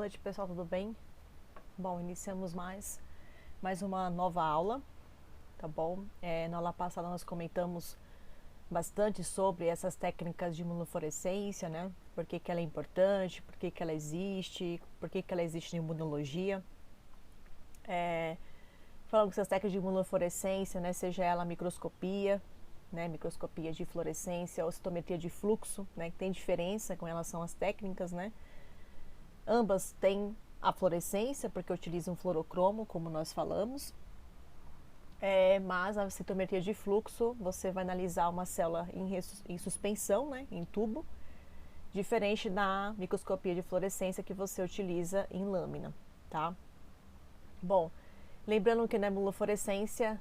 noite, pessoal, tudo bem? Bom, iniciamos mais uma nova aula, tá bom? Na aula passada nós comentamos bastante sobre essas técnicas de imunofluorescência, né? Por que ela é importante, por que ela existe, por que ela existe em imunologia. Falamos que essas técnicas de imunofluorescência, né, seja ela a microscopia, né, microscopia de fluorescência ou citometria de fluxo, né, que tem diferença com relação às técnicas, né? Ambas têm a fluorescência, porque utilizam fluorocromo, como nós falamos. Mas a citometria de fluxo, você vai analisar uma célula em suspensão, né, em tubo, diferente da microscopia de fluorescência que você utiliza em lâmina, tá? Bom, lembrando que na imunofluorescência,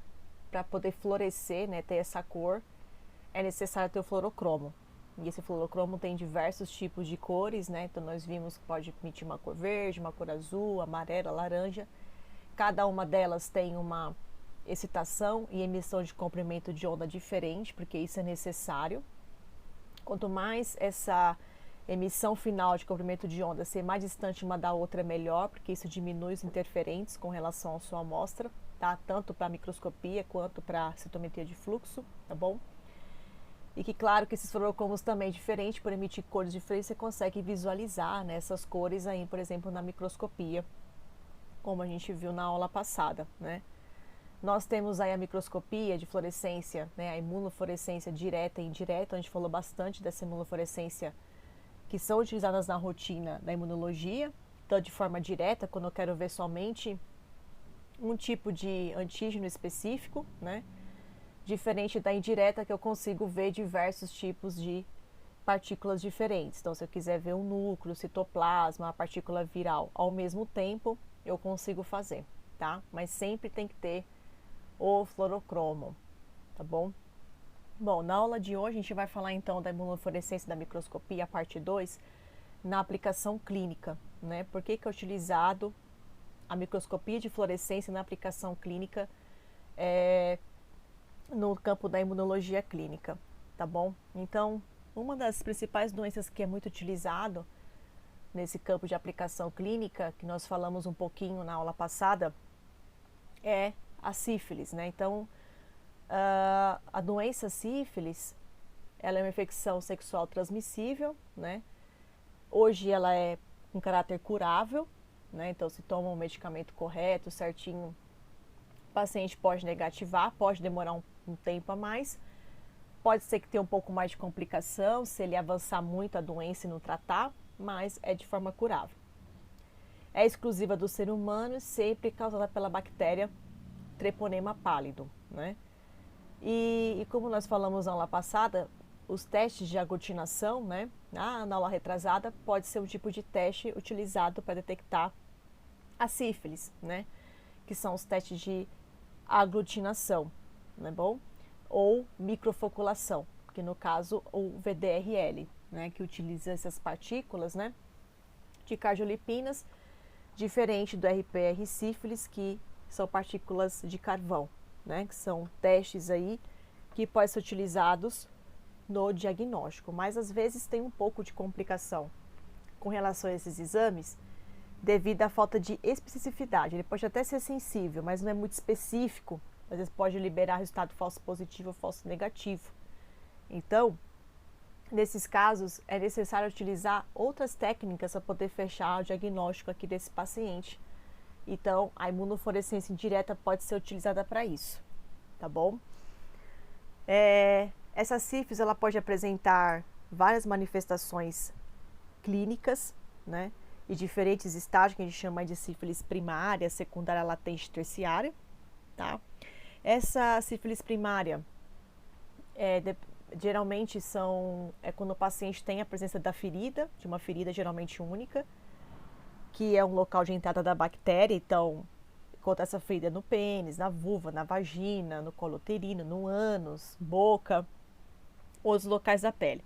para poder florescer, né, ter essa cor, é necessário ter o fluorocromo. E esse fluorocromo tem diversos tipos de cores, né? Então nós vimos que pode emitir uma cor verde, uma cor azul, amarela, laranja. Cada uma delas tem uma excitação e emissão de comprimento de onda diferente, porque isso é necessário. Quanto mais essa emissão final de comprimento de onda ser mais distante uma da outra, é melhor, porque isso diminui os interferentes com relação à sua amostra, tá? Tanto para a microscopia quanto para a citometria de fluxo, tá bom? E que, claro, que esses fluorocromos também, diferente, por emitir cores diferentes, você consegue visualizar, né, essas cores aí, por exemplo, na microscopia, como a gente viu na aula passada, né? Nós temos aí a microscopia de fluorescência, né, a imunofluorescência direta e indireta. A gente falou bastante dessa imunofluorescência que são utilizadas na rotina da imunologia. Então, de forma direta, quando eu quero ver somente um tipo de antígeno específico, né? Diferente da indireta, que eu consigo ver diversos tipos de partículas diferentes. Então, se eu quiser ver um núcleo, citoplasma, a partícula viral ao mesmo tempo, eu consigo fazer, tá? Mas sempre tem que ter o fluorocromo, tá bom? Bom, na aula de hoje a gente vai falar então da imunofluorescência da microscopia, a parte 2, na aplicação clínica, né? Por que é utilizado a microscopia de fluorescência na aplicação clínica no campo da imunologia clínica, tá bom? Então, uma das principais doenças que é muito utilizado nesse campo de aplicação clínica, que nós falamos um pouquinho na aula passada, é a sífilis, né? Então, a doença sífilis, ela é uma infecção sexual transmissível, né? Hoje ela é com caráter curável, né? Então, se toma um medicamento correto, certinho, o paciente pode negativar, pode demorar um tempo a mais. Pode ser que tenha um pouco mais de complicação se ele avançar muito a doença e não tratar, mas é de forma curável. É exclusiva do ser humano e sempre causada pela bactéria Treponema pálido, né? E como nós falamos na aula passada, os testes de aglutinação, né? Na aula retrasada, pode ser um tipo de teste utilizado para detectar a sífilis, né? Que são os testes de aglutinação, não é bom? Ou microfoculação, que no caso o VDRL, né, que utiliza essas partículas, né, de cardiolipinas, diferente do RPR sífilis, que são partículas de carvão, né, que são testes aí que podem ser utilizados no diagnóstico, mas às vezes tem um pouco de complicação com relação a esses exames, devido à falta de especificidade. Ele pode até ser sensível, mas não é muito específico. Às vezes pode liberar resultado falso positivo ou falso negativo. Então, nesses casos, é necessário utilizar outras técnicas para poder fechar o diagnóstico aqui desse paciente. Então, a imunofluorescência indireta pode ser utilizada para isso, tá bom? Essa sífilis, ela pode apresentar várias manifestações clínicas, né? E diferentes estágios, que a gente chama de sífilis primária, secundária, latente, terciária, tá? Essa sífilis primária geralmente é quando o paciente tem a presença da ferida, de uma ferida geralmente única, que é um local de entrada da bactéria. Então, encontra essa ferida no pênis, na vulva, na vagina, no colo uterino, no ânus, boca, os locais da pele.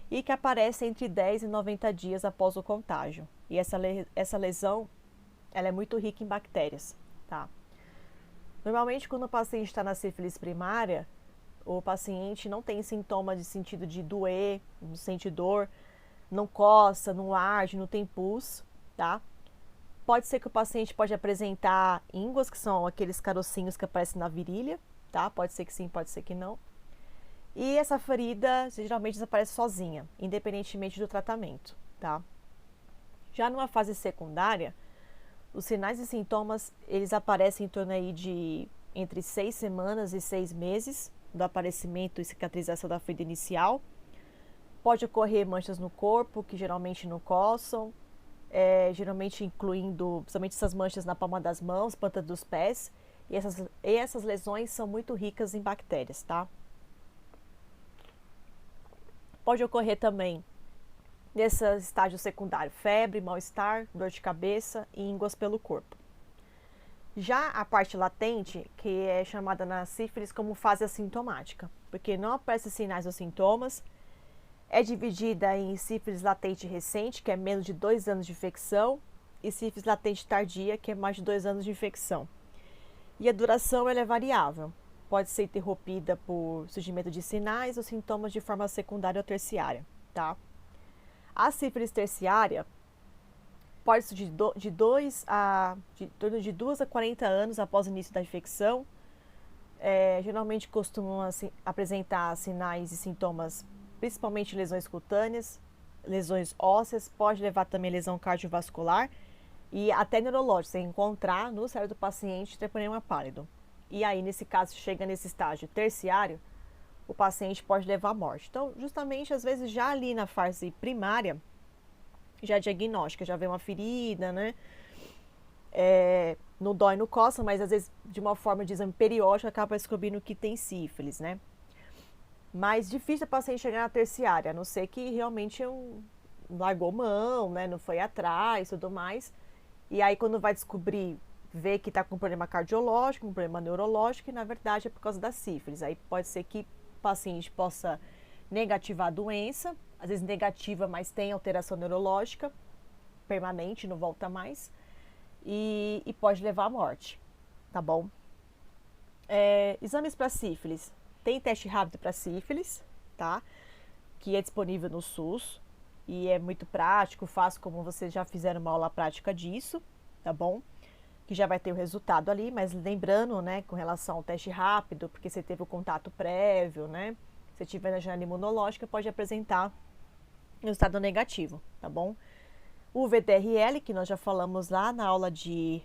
E que aparece entre 10 e 90 dias após o contágio. E essa lesão, ela é muito rica em bactérias, tá? Normalmente, quando o paciente está na sífilis primária, o paciente não tem sintoma de sentido de doer, não sente dor, não coça, não arde, não tem pus, tá? pode ser que o paciente pode apresentar ínguas, que são aqueles carocinhos que aparecem na virilha, tá? Pode ser que sim, pode ser que não. E essa ferida geralmente desaparece sozinha, independentemente do tratamento, tá? Já numa fase secundária, os sinais e sintomas, eles aparecem em torno aí de entre 6 semanas e 6 meses do aparecimento e cicatrização da ferida inicial. Pode ocorrer manchas no corpo, que geralmente não coçam, geralmente incluindo principalmente essas manchas na palma das mãos, planta dos pés, e essas lesões são muito ricas em bactérias, tá? Pode ocorrer também, nesse estágio secundário, febre, mal-estar, dor de cabeça e ínguas pelo corpo. Já a parte latente, que é chamada na sífilis como fase assintomática, porque não aparecem sinais ou sintomas, é dividida em sífilis latente recente, que é menos de 2 anos de infecção, e sífilis latente tardia, que é mais de 2 anos de infecção. E a duração ela é variável, pode ser interrompida por surgimento de sinais ou sintomas de forma secundária ou terciária, tá? A sífilis terciária pode surgir de 2 a 40 anos após o início da infecção. Geralmente costumam apresentar sinais e sintomas, principalmente lesões cutâneas, lesões ósseas, pode levar também lesão cardiovascular e até neurológica, você encontrar no cérebro do paciente treponema pálido. E aí, nesse caso, chega nesse estágio terciário, o paciente pode levar à morte. Então, justamente, às vezes, já ali na fase primária, já diagnóstica, já vê uma ferida, né? Não dói, não coça, mas às vezes, de uma forma de exame periódico, acaba descobrindo que tem sífilis, né? Mas difícil o paciente chegar na terciária, a não ser que realmente largou mão, né? Não foi atrás e tudo mais. E aí, quando vai descobrir, vê que está com um problema cardiológico, um problema neurológico, e na verdade é por causa da sífilis. Aí pode ser que o paciente possa negativar a doença, às vezes negativa, mas tem alteração neurológica permanente, não volta mais, e pode levar à morte, tá bom? Exames para sífilis. Tem teste rápido para sífilis, tá? Que é disponível no SUS e é muito prático, fácil, como vocês já fizeram uma aula prática disso, tá bom? Que já vai ter o resultado ali, mas lembrando, né, com relação ao teste rápido, porque você teve o contato prévio, né? Se tiver na janela imunológica, pode apresentar resultado negativo, tá bom? O VDRL, que nós já falamos lá na aula de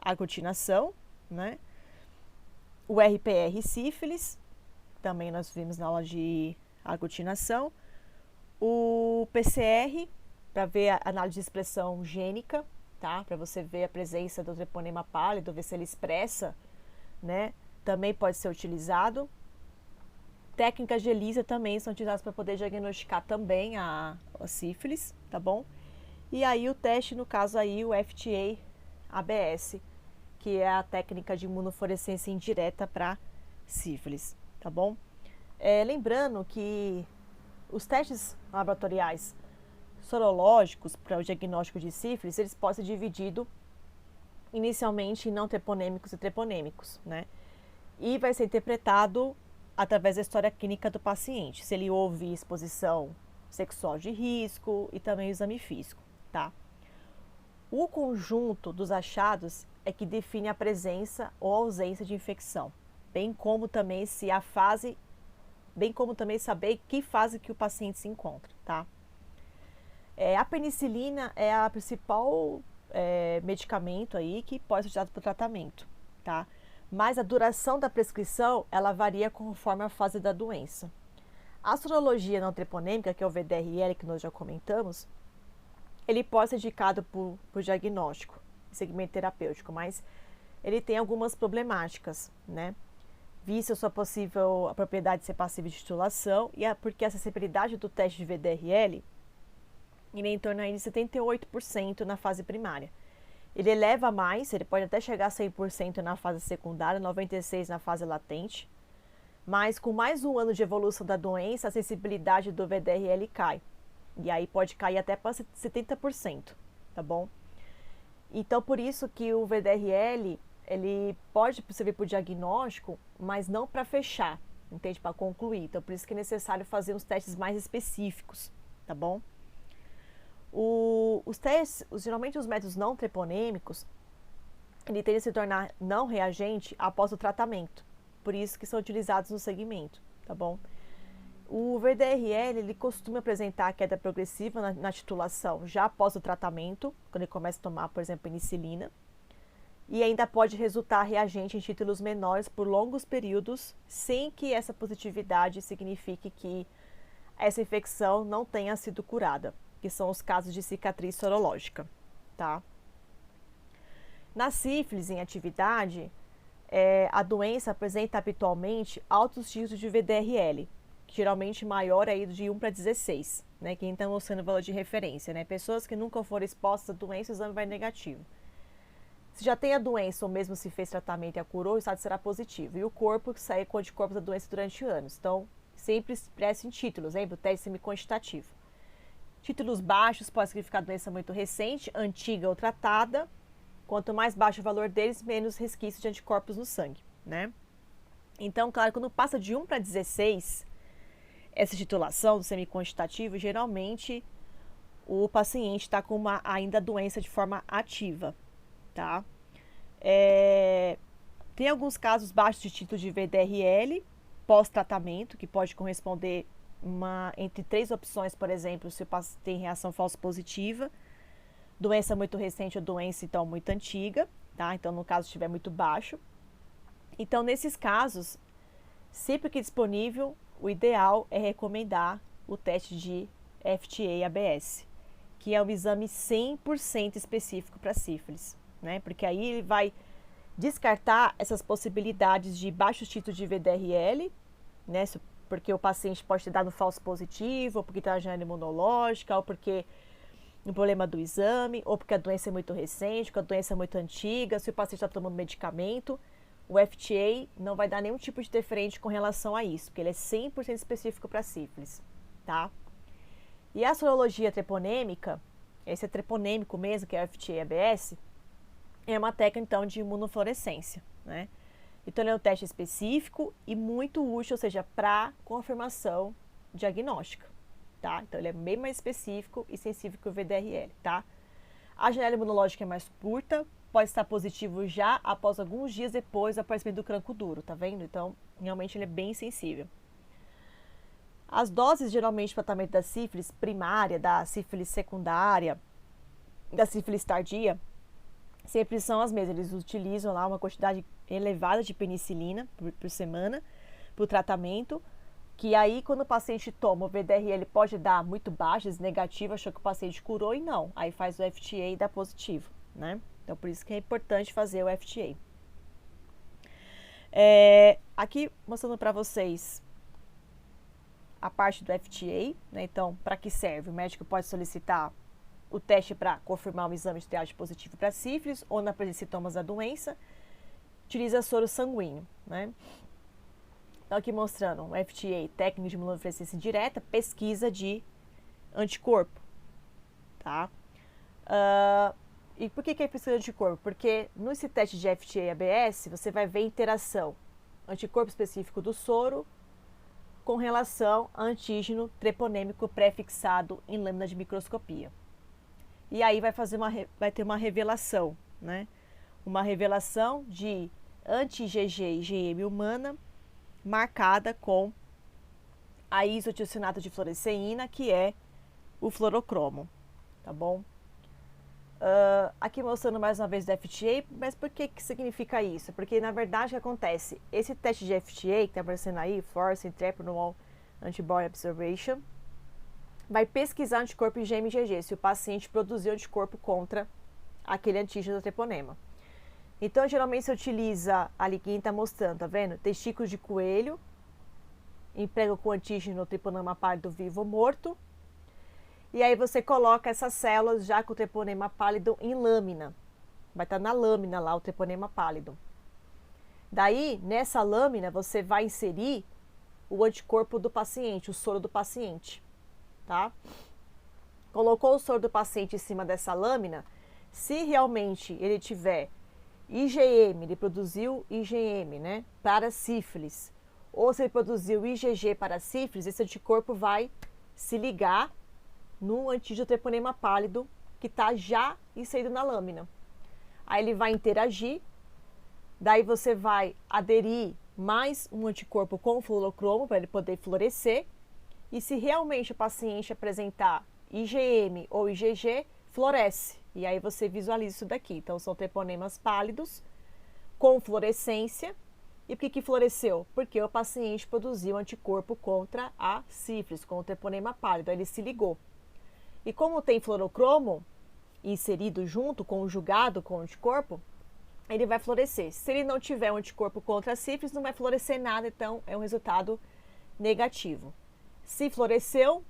aglutinação, né? O RPR sífilis, também nós vimos na aula de aglutinação. O PCR, para ver a análise de expressão gênica, tá? Para você ver a presença do treponema pálido, ver se ele expressa, né? Também pode ser utilizado. Técnicas de ELISA também são utilizadas para poder diagnosticar também a sífilis, tá bom? E aí o teste, no caso aí, o FTA-ABS, que é a técnica de imunofluorescência indireta para sífilis, tá bom? Lembrando que os testes laboratoriais sorológicos para o diagnóstico de sífilis, eles podem ser divididos inicialmente em não treponêmicos e treponêmicos, né? E vai ser interpretado através da história clínica do paciente, se ele houve exposição sexual de risco e também o exame físico, tá? O conjunto dos achados é que define a presença ou ausência de infecção, bem como também saber que fase que o paciente se encontra, tá? A penicilina é a principal medicamento aí que pode ser usado para o tratamento, tá? Mas a duração da prescrição, ela varia conforme a fase da doença. A sorologia não treponêmica, que é o VDRL, que nós já comentamos, ele pode ser indicado por diagnóstico, segmento terapêutico, mas ele tem algumas problemáticas, né? Vista a propriedade de ser passível de titulação, e porque a acessibilidade do teste de VDRL ele é em torno aí de 78% na fase primária. Ele eleva mais, ele pode até chegar a 100% na fase secundária, 96% na fase latente, mas com mais um ano de evolução da doença, a sensibilidade do VDRL cai. E aí pode cair até para 70%, tá bom? Então, por isso que o VDRL, ele pode servir para o diagnóstico, mas não para fechar, entende? Para concluir. Então, por isso que é necessário fazer uns testes mais específicos, tá bom? Os testes, geralmente os métodos não treponêmicos, ele tende a se tornar não reagente após o tratamento. Por isso que são utilizados no segmento, tá bom? O VDRL, ele costuma apresentar queda progressiva na titulação já após o tratamento, quando ele começa a tomar, por exemplo, penicilina. E ainda pode resultar reagente em títulos menores por longos períodos, sem que essa positividade signifique que essa infecção não tenha sido curada, que são os casos de cicatriz sorológica, tá? Na sífilis em atividade, a doença apresenta habitualmente altos títulos de VDRL, geralmente maior aí de 1 para 16, né? Quem está mostrando o valor de referência, né? Pessoas que nunca foram expostas à doença, o exame vai negativo. Se já tem a doença ou mesmo se fez tratamento e a curou, o estado será positivo. E o corpo sai com anticorpos da doença durante anos. Então, sempre expressem títulos, lembra? O teste semi-quantitativo. Títulos baixos podem significar doença muito recente, antiga ou tratada. Quanto mais baixo o valor deles, menos resquício de anticorpos no sangue, né? Então, claro, quando passa de 1 para 16, essa titulação do semi-quantitativo, geralmente o paciente está com ainda doença de forma ativa, tá? Tem alguns casos baixos de título de VDRL pós-tratamento, que pode corresponder entre 3 opções, por exemplo, se o paciente tem reação falso positiva, doença muito recente ou doença, então, muito antiga, tá? Então, no caso, estiver muito baixo. Então, nesses casos, sempre que disponível, o ideal é recomendar o teste de FTA-ABS, que é um exame 100% específico para sífilis, né? Porque aí ele vai descartar essas possibilidades de baixos títulos de VDRL, né? Porque o paciente pode ter dado falso positivo, ou porque está na janela imunológica, ou porque um problema do exame, ou porque a doença é muito recente, porque a doença é muito antiga, se o paciente está tomando medicamento. O FTA não vai dar nenhum tipo de interferente com relação a isso, porque ele é 100% específico para sífilis, tá? E a sorologia treponêmica, esse é treponêmico mesmo, que é o FTA-ABS, é uma técnica, então, de imunofluorescência, né? Então, ele é um teste específico e muito útil, ou seja, para confirmação diagnóstica, tá? Então, ele é bem mais específico e sensível que o VDRL, tá? A janela imunológica é mais curta, pode estar positivo já após alguns dias depois do aparecimento do cancro duro, tá vendo? Então, realmente ele é bem sensível. As doses, geralmente, de tratamento da sífilis primária, da sífilis secundária, da sífilis tardia, sempre são as mesmas. Eles utilizam lá uma quantidade elevada de penicilina por semana para o tratamento, que aí quando o paciente toma o VDRL pode dar muito baixo, negativo, achou que o paciente curou e não. Aí faz o FTA e dá positivo, né? Então, por isso que é importante fazer o FTA. Aqui, mostrando para vocês a parte do FTA, né? Então, para que serve? O médico pode solicitar o teste para confirmar o exame de triagem positivo para sífilis ou na presença de sintomas da doença. Utiliza soro sanguíneo, né? Então, aqui mostrando o FTA, técnica de imunofluorescência indireta, pesquisa de anticorpo, tá? E por que é pesquisa de anticorpo? Porque nesse teste de FTA-ABS, você vai ver a interação anticorpo específico do soro com relação a antígeno treponêmico pré-fixado em lâmina de microscopia. E aí vai ter uma revelação, né? Uma revelação de anti-IgG e IgM humana marcada com a isotiocionato de fluoresceína, que é o fluorocromo, tá bom? Aqui mostrando mais uma vez o FTA, mas por que significa isso? Porque na verdade o que acontece? Esse teste de FTA que está aparecendo aí, Fluorescent Treponema Antibody Observation, vai pesquisar anticorpo IgM e IgG, se o paciente produziu anticorpo contra aquele antígeno do treponema. Então, geralmente se utiliza, ali quem está mostrando, tá vendo? Testículos de coelho, emprega com antígeno no treponema pálido vivo ou morto, e aí você coloca essas células já com o treponema pálido em lâmina. Vai estar na lâmina lá o treponema pálido. Daí, nessa lâmina, você vai inserir o anticorpo do paciente, o soro do paciente, tá? Colocou o soro do paciente em cima dessa lâmina, se realmente ele tiver IgM, ele produziu IgM, né, para sífilis, ou se ele produziu IgG para sífilis, esse anticorpo vai se ligar no antígeno treponema pálido que está já inserido na lâmina. Aí ele vai interagir, daí você vai aderir mais um anticorpo com fluorocromo para ele poder florescer. E se realmente o paciente apresentar IgM ou IgG, floresce. E aí você visualiza isso daqui. Então são treponemas pálidos com fluorescência. E por que floresceu? Porque o paciente produziu anticorpo contra a sífilis, com o treponema pálido. Ele se ligou. E como tem fluorocromo inserido junto, conjugado com o anticorpo, ele vai florescer. Se ele não tiver um anticorpo contra a sífilis, não vai florescer nada, então é um resultado negativo. Se floresceu,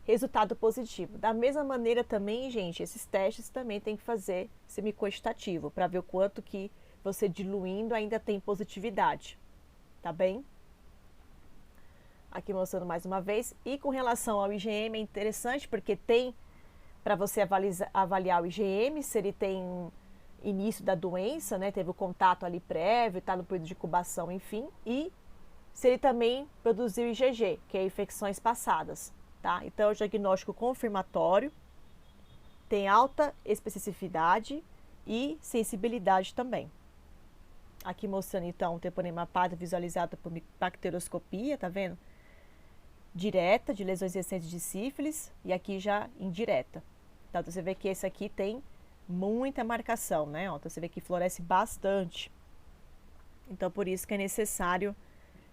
resultado positivo. Da mesma maneira também, gente, esses testes também tem que fazer semi-quantitativo, para ver o quanto que você diluindo ainda tem positividade, tá bem? Aqui mostrando mais uma vez. E com relação ao IgM é interessante porque tem para você avaliar o IgM, se ele tem início da doença, né, teve o contato ali prévio, está no período de incubação, enfim, e se ele também produziu IgG, que é infecções passadas, tá? Então, é o diagnóstico confirmatório, tem alta especificidade e sensibilidade também. Aqui mostrando, então, o treponema pálido visualizado por bacteroscopia, tá vendo? Direta, de lesões recentes de sífilis, e aqui já indireta. Então, você vê que esse aqui tem muita marcação, né? Então, você vê que floresce bastante. Então, por isso que é necessário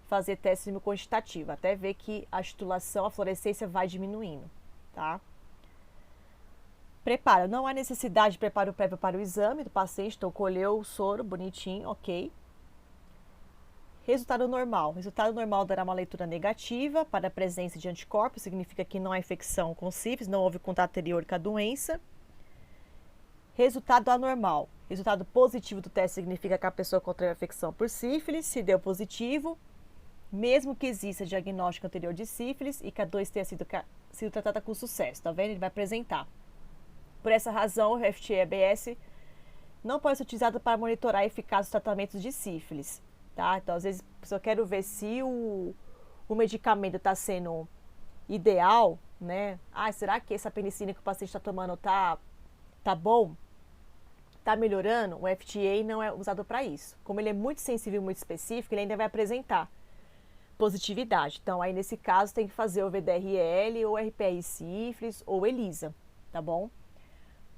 fazer teste quantitativo, até ver que a titulação, a fluorescência vai diminuindo, tá? Preparo. Não há necessidade de preparo prévio para o exame do paciente, então colheu o soro, bonitinho, ok. Resultado normal. Resultado normal dará uma leitura negativa para a presença de anticorpos, significa que não há infecção com sífilis, não houve contato anterior com a doença. Resultado anormal. Resultado positivo do teste significa que a pessoa contraiu a infecção por sífilis, se deu positivo, mesmo que exista diagnóstico anterior de sífilis e que a 2 tenha sido tratada com sucesso, tá vendo? Ele vai apresentar. Por essa razão, o FTA-ABS não pode ser utilizado para monitorar a eficácia dos tratamentos de sífilis, tá? Então, às vezes, eu quero ver se o medicamento está sendo ideal, né? Ah, será que essa penicilina que o paciente está tomando tá bom? Tá melhorando? O FTA não é usado para isso. Como ele é muito sensível e muito específico, ele ainda vai apresentar positividade. Então, aí nesse caso, tem que fazer o VDRL, ou RPI sífilis, ou ELISA, tá bom?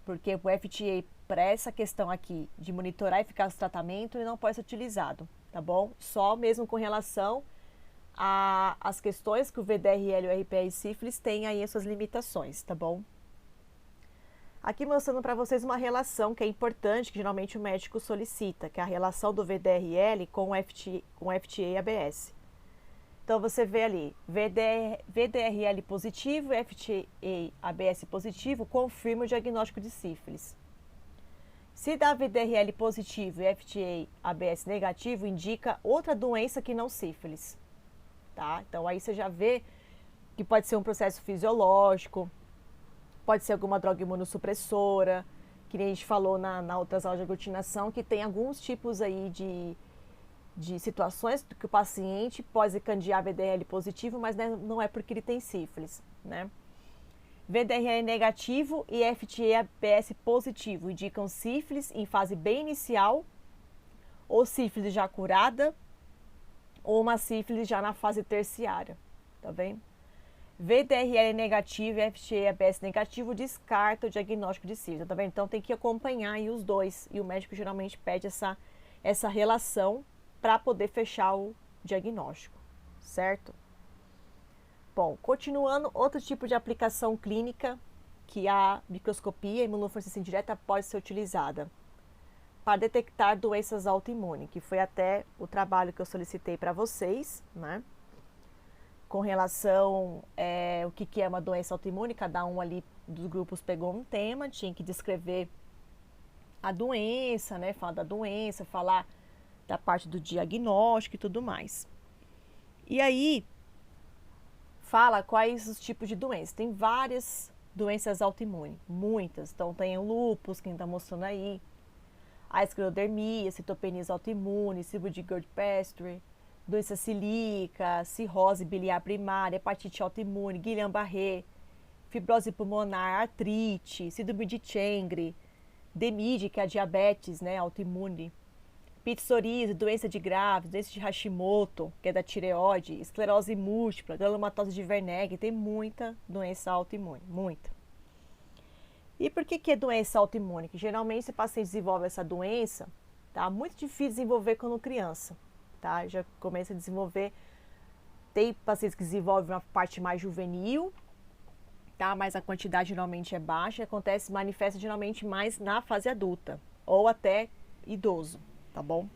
Porque o FTA, para essa questão aqui de monitorar a eficácia do tratamento, ele não pode ser utilizado, tá bom? Só mesmo com relação às questões que o VDRL e o RPI sífilis têm aí as suas limitações, tá bom? Aqui mostrando para vocês uma relação que é importante, que geralmente o médico solicita, que é a relação do VDRL com o FTA-ABS. Então, você vê ali, VDRL positivo e FTA-ABS positivo confirma o diagnóstico de sífilis. Se dá VDRL positivo e FTA-ABS negativo, indica outra doença que não sífilis, tá? Então, aí você já vê que pode ser um processo fisiológico, pode ser alguma droga imunossupressora, que nem a gente falou na outras aulas de aglutinação, que tem alguns tipos aí de situações que o paciente pode candiar VDRL positivo, mas não é porque ele tem sífilis, né? VDRL negativo e FTA-ABS positivo indicam sífilis em fase bem inicial, ou sífilis já curada, ou uma sífilis já na fase terciária, tá vendo? VDRL negativo e FTA-ABS negativo descarta o diagnóstico de sífilis, tá vendo? Então tem que acompanhar aí os dois, e o médico geralmente pede essa relação para poder fechar o diagnóstico, certo? Bom, continuando, outro tipo de aplicação clínica que a microscopia e imunofluorescência indireta pode ser utilizada para detectar doenças autoimunes, que foi até o trabalho que eu solicitei para vocês, né? Com relação o que é uma doença autoimune, cada um ali dos grupos pegou um tema, tinha que descrever a doença, né? Falar da doença, falar da parte do diagnóstico e tudo mais. E aí, fala quais os tipos de doenças. Tem várias doenças autoimunes, muitas. Então, tem o lúpus, que está mostrando aí, a esclerodermia, citopenias autoimunes, síndrome de Gold-Pasture, doença celíaca, cirrose biliar primária, hepatite autoimune, Guillain-Barré, fibrose pulmonar, artrite, síndrome de Chengre, DMID, que é a diabetes, né, autoimune, psoríase, doença de Graves, doença de Hashimoto, que é da tireoide, esclerose múltipla, granulomatose de Wernicke, tem muita doença autoimune, muita. E por que é doença autoimune? Que geralmente, se o paciente desenvolve essa doença, tá muito difícil desenvolver quando criança, tá? Já começa a desenvolver, tem pacientes que desenvolvem uma parte mais juvenil, tá? Mas a quantidade geralmente é baixa, acontece, manifesta geralmente mais na fase adulta, ou até idoso, tá bom?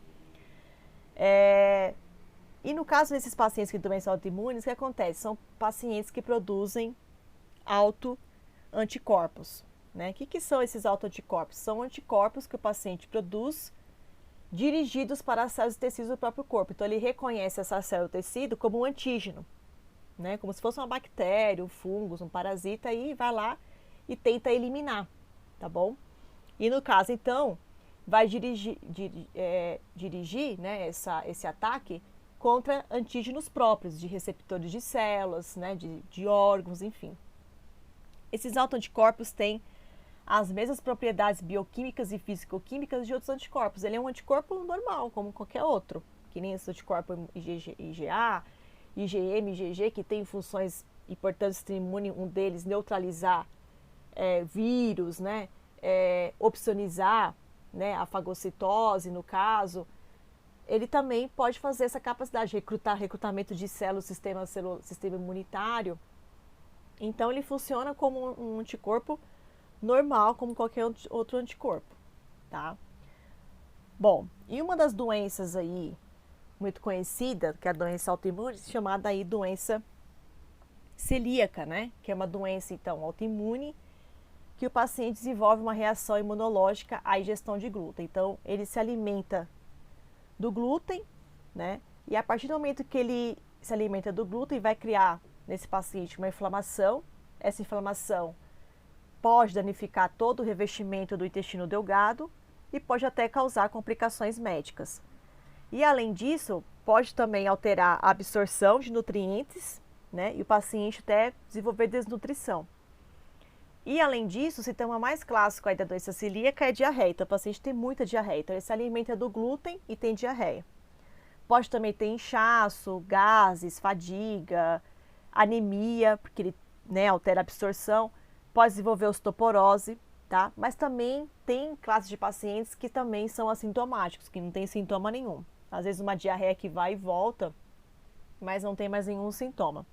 E no caso desses pacientes que têm doenças autoimunes, o que acontece? São pacientes que produzem autoanticorpos, né? O que são esses autoanticorpos? São anticorpos que o paciente produz dirigidos para as células e tecidos do próprio corpo. Então, ele reconhece essa célula ou tecido como um antígeno, né? Como se fosse uma bactéria, um fungo, um parasita, e vai lá e tenta eliminar, tá bom? E no caso, então, vai dirigir né, esse ataque contra antígenos próprios, de receptores de células, né, de órgãos, enfim. Esses autoanticorpos têm as mesmas propriedades bioquímicas e físico-químicas de outros anticorpos. Ele é um anticorpo normal, como qualquer outro, que nem esse anticorpo IgA, IgM, IgG, que tem funções importantes do sistema imune, um deles neutralizar vírus, né, opsonizar, né, a fagocitose, no caso. Ele também pode fazer essa capacidade de recrutamento de células do sistema imunitário. Então, ele funciona como um anticorpo normal, como qualquer outro anticorpo, tá? Bom, e uma das doenças aí muito conhecida, que é a doença autoimune, chamada aí doença celíaca, né? Que é uma doença, então, autoimune, que o paciente desenvolve uma reação imunológica à ingestão de glúten. Então, ele se alimenta do glúten, né? E a partir do momento que ele se alimenta do glúten, vai criar nesse paciente uma inflamação. Essa inflamação pode danificar todo o revestimento do intestino delgado e pode até causar complicações médicas. E além disso, pode também alterar a absorção de nutrientes, né? E o paciente até desenvolver desnutrição. E além disso, o sintoma mais clássico aí da doença celíaca é diarreia. Então, o paciente tem muita diarreia. Então, ele se alimenta do glúten e tem diarreia. Pode também ter inchaço, gases, fadiga, anemia, porque ele, né, altera a absorção. Pode desenvolver osteoporose, tá? Mas também tem classes de pacientes que também são assintomáticos, que não tem sintoma nenhum. Às vezes uma diarreia que vai e volta, mas não tem mais nenhum sintoma,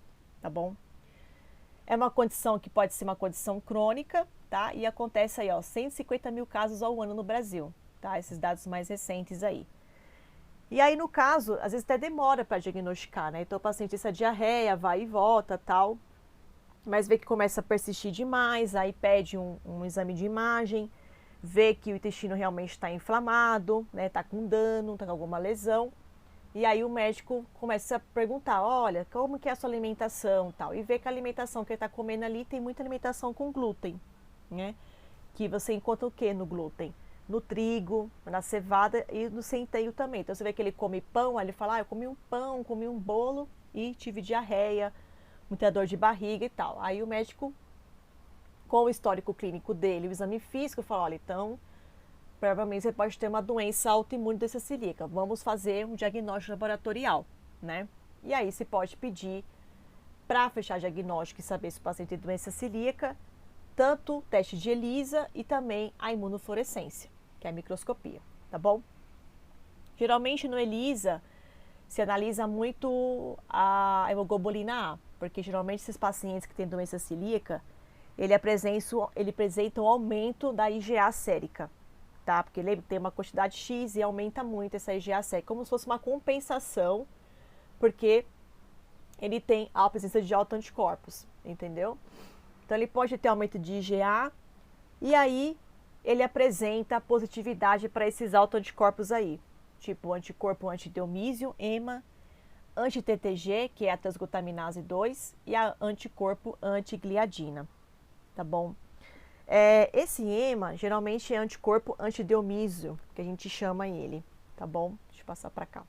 tá bom? É uma condição que pode ser uma condição crônica, tá? E acontece aí, ó, 150 mil casos ao ano no Brasil, tá? Esses dados mais recentes aí. E aí, no caso, às vezes até demora para diagnosticar, né? Então, o paciente tem essa diarreia, vai e volta, tal, mas vê que começa a persistir demais, aí pede um exame de imagem, vê que o intestino realmente está inflamado, né? Está com dano, está com alguma lesão. E aí o médico começa a perguntar, olha, como que é a sua alimentação, tal, e vê que a alimentação que ele está comendo ali tem muita alimentação com glúten, né? Que você encontra o que no glúten? No trigo, na cevada e no centeio também. Então você vê que ele come pão, aí ele fala, eu comi um pão, comi um bolo e tive diarreia, muita dor de barriga e tal. Aí o médico, com o histórico clínico dele, o exame físico, fala, olha, então provavelmente você pode ter uma doença autoimune doença celíaca. Vamos fazer um diagnóstico laboratorial, né? E aí você pode pedir para fechar diagnóstico e saber se o paciente tem doença celíaca, tanto teste de ELISA e também a imunofluorescência, que é a microscopia, tá bom? Geralmente no ELISA se analisa muito a hemoglobina A, porque geralmente esses pacientes que têm doença celíaca, ele apresenta um aumento da IgA sérica, tá? Porque ele tem uma quantidade X e aumenta muito essa IgA sérica, como se fosse uma compensação, porque ele tem a presença de autoanticorpos, entendeu? Então ele pode ter aumento de IgA e aí ele apresenta positividade para esses autoanticorpos aí, tipo anticorpo antideomísio, EMA, anti-TTG, que é a transglutaminase 2, e a anticorpo antigliadina, tá bom? Esse EMA geralmente é anticorpo antideomísio, que a gente chama ele, tá bom? Deixa eu passar para cá.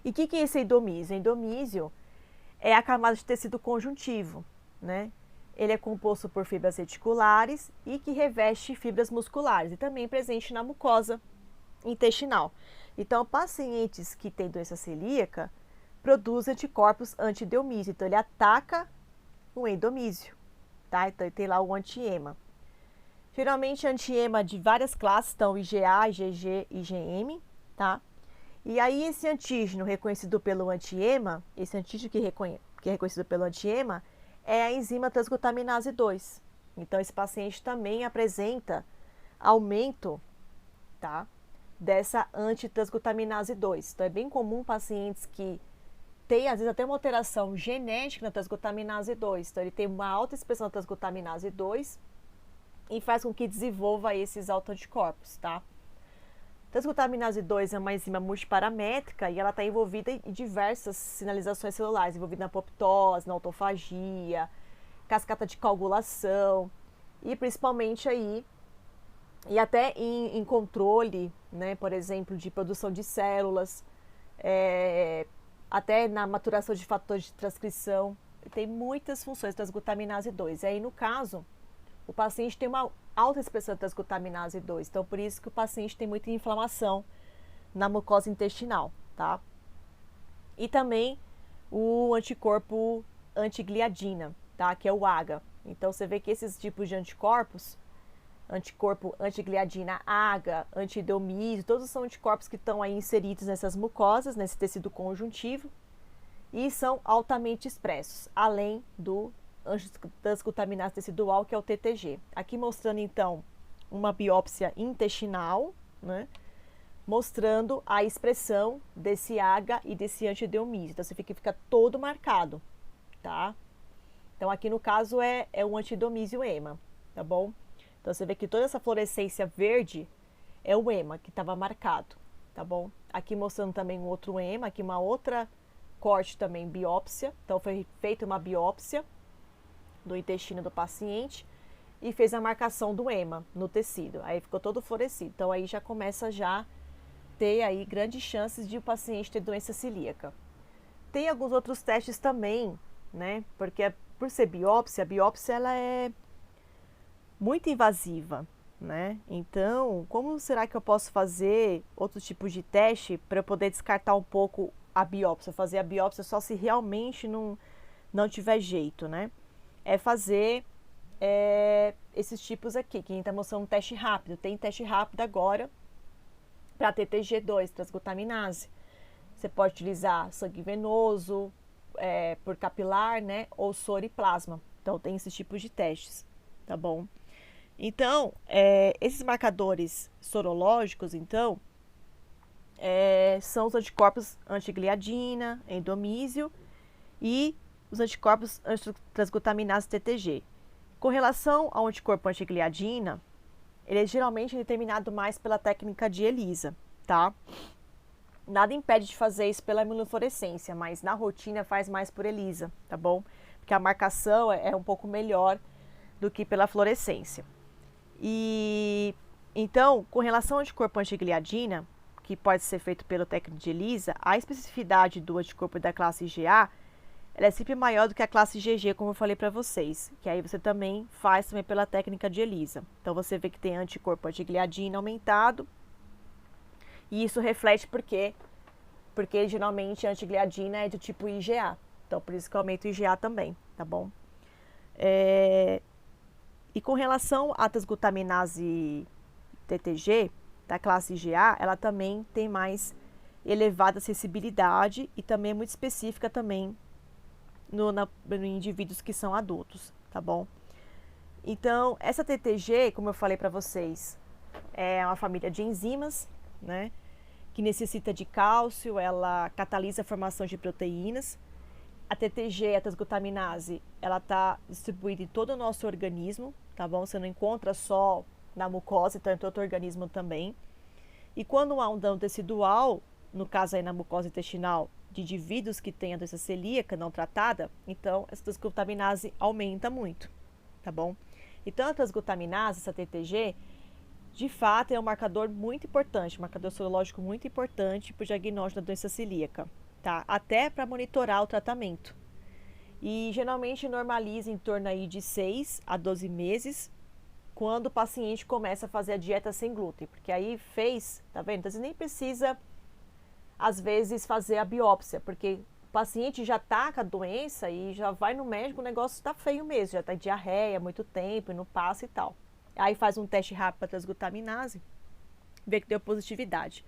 E o que é esse endomísio? Endomísio é a camada de tecido conjuntivo, né? Ele é composto por fibras reticulares e que reveste fibras musculares e também presente na mucosa intestinal. Então, pacientes que têm doença celíaca produzem anticorpos anti-endomísio. Então, ele ataca o endomísio, tá? Então, ele tem lá o antiema. Geralmente, antiema de várias classes, então IgA, IgG e IgM, tá? E aí, esse antígeno reconhecido pelo antiema, esse antígeno que é reconhecido pelo antiema, é a enzima transglutaminase 2. Então, esse paciente também apresenta aumento, tá, dessa antitransglutaminase 2. Então, é bem comum pacientes que têm, às vezes, até uma alteração genética na transglutaminase 2. Então, ele tem uma alta expressão da transglutaminase 2 e faz com que desenvolva esses autoanticorpos, tá? Transglutaminase 2 é uma enzima multiparamétrica e ela está envolvida em diversas sinalizações celulares, envolvida na apoptose, na autofagia, cascata de coagulação e principalmente aí, e até em controle, né, por exemplo, de produção de células, até na maturação de fatores de transcrição. Tem muitas funções transglutaminase 2. E aí, no caso, o paciente tem uma alta expressão de transglutaminase 2, então por isso que o paciente tem muita inflamação na mucosa intestinal, tá? E também o anticorpo antigliadina, tá? Que é o AGA. Então você vê que esses tipos de anticorpos, anticorpo antigliadina AGA, antiendomísio, todos são anticorpos que estão aí inseridos nessas mucosas, nesse tecido conjuntivo, e são altamente expressos, além do transglutaminase tecidual, que é o TTG. Aqui mostrando então uma biópsia intestinal, né, mostrando a expressão desse AGA e desse antiendomísio. Então você fica todo marcado, tá? Então aqui no caso é o antiendomísio EMA, tá bom? Então você vê que toda essa fluorescência verde é o EMA que estava marcado, tá bom? Aqui mostrando também um outro EMA, aqui uma outra corte também, biópsia. Então foi feita uma biópsia do intestino do paciente e fez a marcação do EMA no tecido. Aí ficou todo fluorescido. Então aí já começa já ter aí grandes chances de o paciente ter doença celíaca. Tem alguns outros testes também, né? Porque por ser biópsia, a biópsia ela é muito invasiva, né? Então, como será que eu posso fazer outros tipos de teste para eu poder descartar um pouco a biópsia? Fazer a biópsia só se realmente não tiver jeito, né? É fazer esses tipos aqui, que a gente está mostrando um teste rápido. Tem teste rápido agora para TTG2, transglutaminase. Você pode utilizar sangue venoso, por capilar, né, ou soro e plasma. Então, tem esses tipos de testes, tá bom? Então, esses marcadores sorológicos, então, são os anticorpos antigliadina, endomísio e os anticorpos antitransglutaminase TTG. Com relação ao anticorpo antigliadina, ele é geralmente determinado mais pela técnica de ELISA, tá? Nada impede de fazer isso pela imunofluorescência, mas na rotina faz mais por ELISA, tá bom? Porque a marcação é um pouco melhor do que pela fluorescência. E então, com relação ao anticorpo antigliadina, que pode ser feito pela técnica de ELISA, a especificidade do anticorpo da classe IgA ela é sempre maior do que a classe IgG, como eu falei para vocês, que aí você também faz também pela técnica de ELISA. Então você vê que tem anticorpo antigliadina aumentado, e isso reflete porque geralmente a antigliadina é do tipo IgA, então por isso que aumenta o IgA também, tá bom? E com relação à transglutaminase TTG, da classe IgA, ela também tem mais elevada sensibilidade e também é muito específica também no indivíduos que são adultos, tá bom? Então, essa TTG, como eu falei para vocês, é uma família de enzimas, né? Que necessita de cálcio, ela catalisa a formação de proteínas. A TTG, a transglutaminase, ela está distribuída em todo o nosso organismo, tá bom? Você não encontra só na mucosa, então em todo o organismo também. E quando há um dano tecidual, no caso aí na mucosa intestinal, de indivíduos que têm a doença celíaca não tratada, então essa transglutaminase aumenta muito, tá bom? Então a transglutaminase, essa TTG, de fato é um marcador muito importante, um marcador sorológico muito importante para o diagnóstico da doença celíaca, tá? Até para monitorar o tratamento. E geralmente normaliza em torno aí de 6 a 12 meses, quando o paciente começa a fazer a dieta sem glúten, porque aí fez, tá vendo? Então você nem precisa, às vezes, fazer a biópsia, porque o paciente já tá com a doença e já vai no médico, o negócio tá feio mesmo, já tá diarreia há muito tempo e não passa e tal. Aí faz um teste rápido para transglutaminase, vê que deu positividade.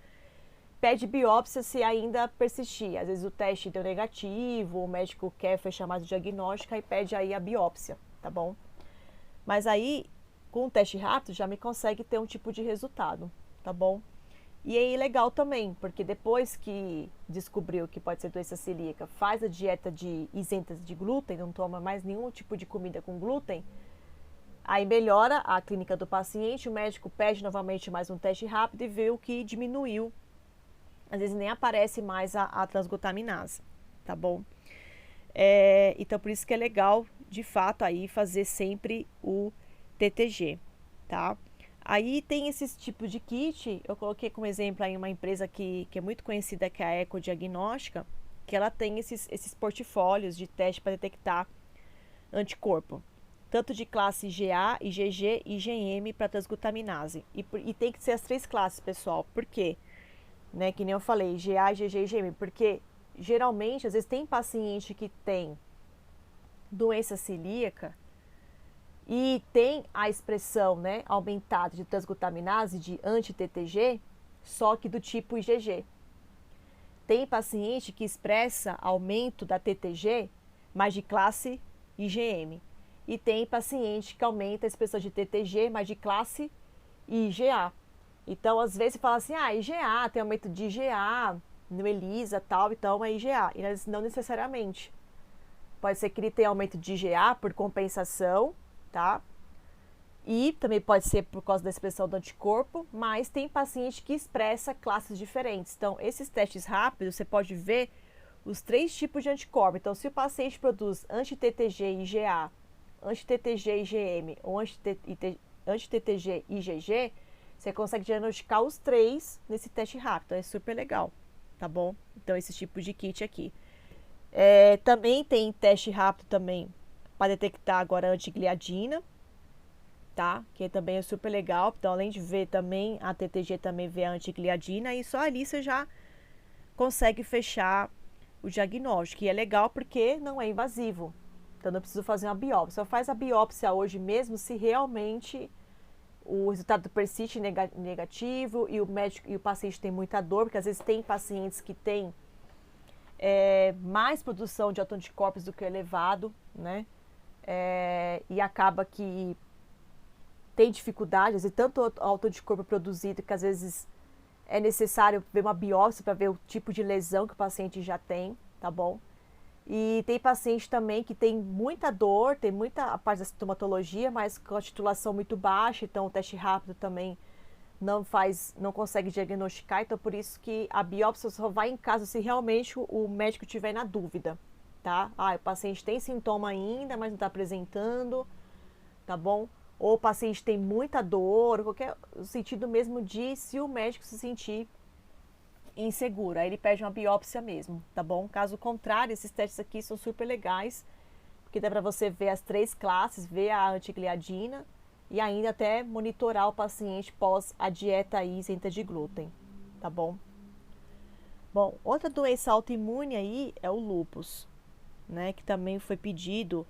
Pede biópsia se ainda persistir. Às vezes o teste deu negativo, o médico quer fechar mais o diagnóstico e pede aí a biópsia, tá bom? Mas aí, com o teste rápido, já me consegue ter um tipo de resultado, tá bom? E aí legal também, porque depois que descobriu que pode ser doença celíaca, faz a dieta de isenta de glúten, não toma mais nenhum tipo de comida com glúten, aí melhora a clínica do paciente, o médico pede novamente mais um teste rápido e vê o que diminuiu. Às vezes nem aparece mais a transglutaminase, tá bom? Então por isso que é legal, de fato, aí fazer sempre o TTG, tá? Aí tem esses tipos de kit, eu coloquei como exemplo aí uma empresa que é muito conhecida, que é a Ecodiagnóstica, que ela tem esses portfólios de teste para detectar anticorpo, tanto de classe GA, IgG e IgM para transglutaminase. E tem que ser as 3 classes, pessoal. Por quê? Né, que nem eu falei, GA, IgG e IgM, porque geralmente, às vezes tem paciente que tem doença celíaca e tem a expressão, né, aumentada de transglutaminase, de anti-TTG, só que do tipo IgG. Tem paciente que expressa aumento da TTG, mas de classe IgM. E tem paciente que aumenta a expressão de TTG, mas de classe IgA. Então, às vezes, você fala assim, IgA, tem aumento de IgA, no ELISA tal, então é IgA. E não necessariamente. Pode ser que ele tenha aumento de IgA por compensação, tá? E também pode ser por causa da expressão do anticorpo, mas tem paciente que expressa classes diferentes. Então, esses testes rápidos, você pode ver os 3 tipos de anticorpo. Então, se o paciente produz anti-TTG IgA, anti-TTG IgM ou anti-TTG IgG, você consegue diagnosticar os 3 nesse teste rápido. É super legal, tá bom? Então, esse tipo de kit aqui. Também tem teste rápido também para detectar agora a antigliadina, tá? Que também é super legal. Então, além de ver também a TTG, também vê a antigliadina e só ali você já consegue fechar o diagnóstico. E é legal porque não é invasivo. Então, não preciso fazer uma biópsia. Só faz a biópsia hoje mesmo se realmente o resultado persiste negativo e o médico e o paciente tem muita dor, porque às vezes tem pacientes que têm mais produção de autoanticorpos do que o elevado, né? E acaba que tem dificuldades e tanto autoanticorpo produzido que às vezes é necessário ver uma biópsia para ver o tipo de lesão que o paciente já tem, tá bom? E tem paciente também que tem muita dor, tem muita a parte da sintomatologia, mas com a titulação muito baixa, então o teste rápido também não consegue diagnosticar, então por isso que a biópsia só vai em caso se realmente o médico tiver na dúvida, tá? O paciente tem sintoma ainda, mas não está apresentando, tá bom? Ou o paciente tem muita dor, qualquer sentido mesmo de se o médico se sentir inseguro, aí ele pede uma biópsia mesmo, tá bom? Caso contrário, esses testes aqui são super legais, porque dá para você ver as 3 classes, ver a antigliadina e ainda até monitorar o paciente pós a dieta isenta de glúten, tá bom? Bom, outra doença autoimune aí é o lúpus, né? Que também foi pedido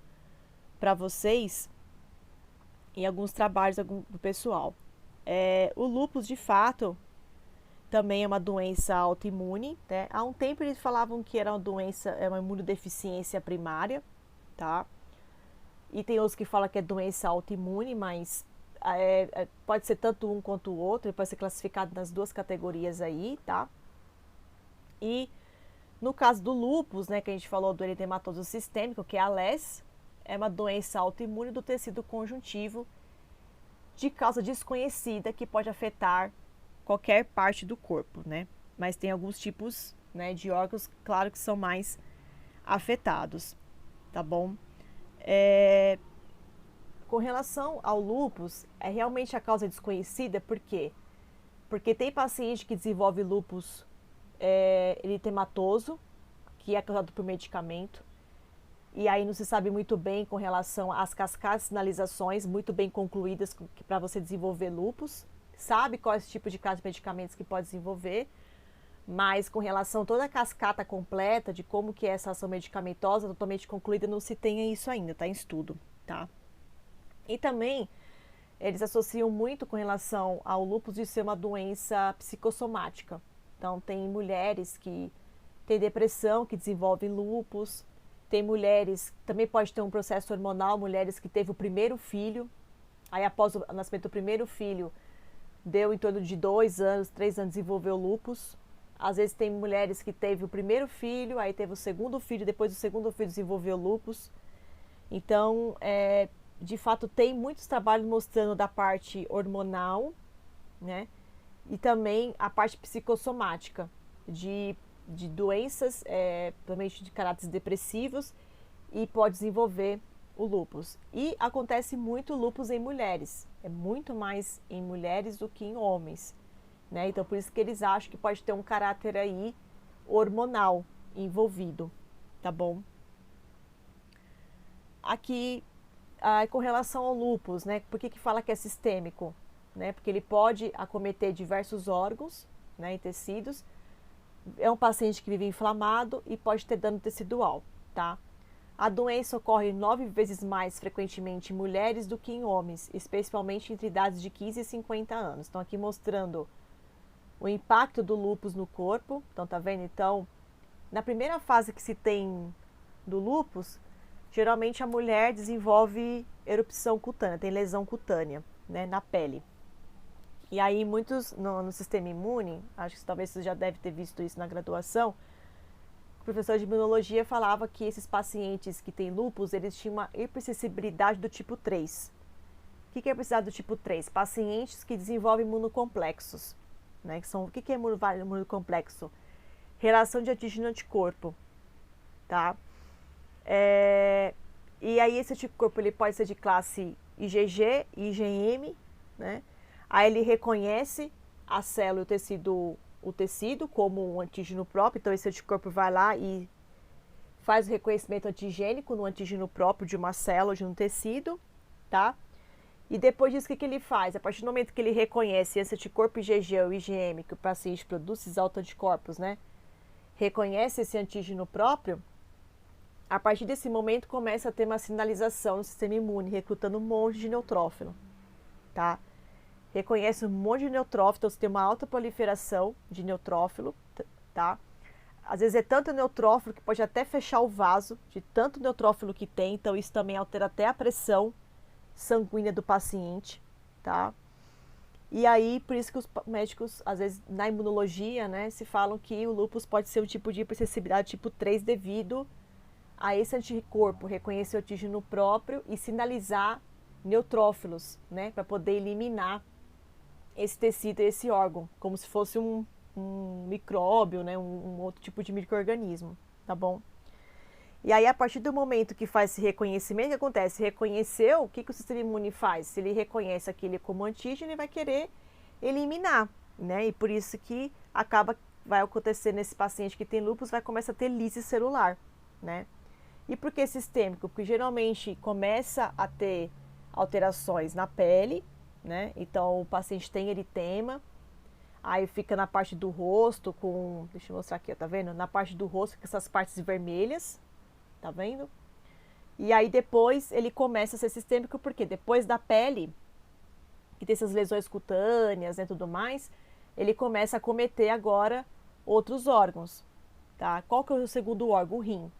para vocês em alguns trabalhos do pessoal. O lúpus, de fato, também é uma doença autoimune, né? Há um tempo eles falavam que era uma doença, é uma imunodeficiência primária, tá? E tem outros que falam que é doença autoimune, mas pode ser tanto um quanto o outro, ele pode ser classificado nas 2 categorias aí, tá? E no caso do lúpus, né, que a gente falou do eritematoso sistêmico, que é a LES, é uma doença autoimune do tecido conjuntivo de causa desconhecida que pode afetar qualquer parte do corpo, né? Mas tem alguns tipos, né, de órgãos, claro, que são mais afetados, tá bom? Com relação ao lúpus, é realmente a causa desconhecida, por quê? Porque tem paciente que desenvolve lúpus eritematoso, que é causado por medicamento, E aí não se sabe muito bem com relação às cascadas de sinalizações muito bem concluídas para você desenvolver lúpus. Sabe quais tipos de classe de medicamentos que pode desenvolver, mas com relação a toda a cascata completa de como que é essa ação medicamentosa totalmente concluída, não se tem isso ainda, está em estudo, tá? E também eles associam muito com relação ao lúpus de ser uma doença psicossomática. Então tem mulheres que têm depressão, que desenvolvem lúpus, tem mulheres, também pode ter um processo hormonal, mulheres que teve o primeiro filho, aí após o nascimento do primeiro filho, deu em torno de 2 anos, 3 anos, desenvolveu lúpus. Às vezes tem mulheres que teve o primeiro filho, aí teve o segundo filho, depois do segundo filho desenvolveu lúpus. Então, de fato, tem muitos trabalhos mostrando da parte hormonal, né? E também a parte psicossomática, de doenças, principalmente de caráteres depressivos, e pode desenvolver o lúpus. E acontece muito lúpus em mulheres, é muito mais em mulheres do que em homens, né? Então, por isso que eles acham que pode ter um caráter aí hormonal envolvido, tá bom? Aqui, com relação ao lúpus, né? Por que fala que é sistêmico? Né? Porque ele pode acometer diversos órgãos, né, e tecidos. É um paciente que vive inflamado e pode ter dano tecidual, tá? A doença ocorre 9 vezes mais frequentemente em mulheres do que em homens, especialmente entre idades de 15 e 50 anos. Então, aqui mostrando o impacto do lúpus no corpo. Então, tá vendo? Então, na primeira fase que se tem do lúpus, geralmente a mulher desenvolve erupção cutânea, tem lesão cutânea, né, na pele. E aí muitos no sistema imune, acho que talvez você já deve ter visto isso na graduação, o professor de imunologia falava que esses pacientes que têm lúpus, eles tinham uma hipersensibilidade do tipo 3. O que é hipersensibilidade do tipo 3? Pacientes que desenvolvem imunocomplexos, né? O que é imunocomplexo? Relação de antígeno-anticorpo, tá? E aí esse anticorpo ele pode ser de classe IgG, IgM, né? Aí ele reconhece a célula e o tecido como um antígeno próprio, então esse anticorpo vai lá e faz o reconhecimento antigênico no antígeno próprio de uma célula, de um tecido, tá? E depois disso, o que ele faz? A partir do momento que ele reconhece esse anticorpo IgG ou IgM, que o paciente produz esses autoanticorpos, né? Reconhece esse antígeno próprio, a partir desse momento começa a ter uma sinalização no sistema imune, recrutando um monte de neutrófilo, tá? Reconhece um monte de neutrófilo, então você tem uma alta proliferação de neutrófilo, tá? Às vezes é tanto neutrófilo que pode até fechar o vaso, de tanto neutrófilo que tem, então isso também altera até a pressão sanguínea do paciente, tá? E aí, por isso que os médicos, às vezes, na imunologia, né, se falam que o lúpus pode ser um tipo de hipersensibilidade tipo 3 devido a esse anticorpo reconhecer o antígeno próprio e sinalizar neutrófilos, né, para poder eliminar esse tecido e esse órgão, como se fosse um micróbio, né, um outro tipo de micro-organismo, tá bom? E aí, a partir do momento que faz esse reconhecimento, o que acontece? Reconheceu, o que o sistema imune faz? Se ele reconhece aquele como antígeno, ele vai querer eliminar, né? E por isso que vai acontecer nesse paciente que tem lúpus, vai começar a ter lise celular, né? E por que sistêmico? Porque geralmente começa a ter alterações na pele, né? Então o paciente tem eritema, aí fica na parte do rosto com, deixa eu mostrar aqui, tá vendo? Na parte do rosto fica essas partes vermelhas, tá vendo? E aí depois ele começa a ser sistêmico, porque depois da pele, que tem essas lesões cutâneas e, né, tudo mais, ele começa a acometer agora outros órgãos, tá? Qual que é o segundo órgão? O rim.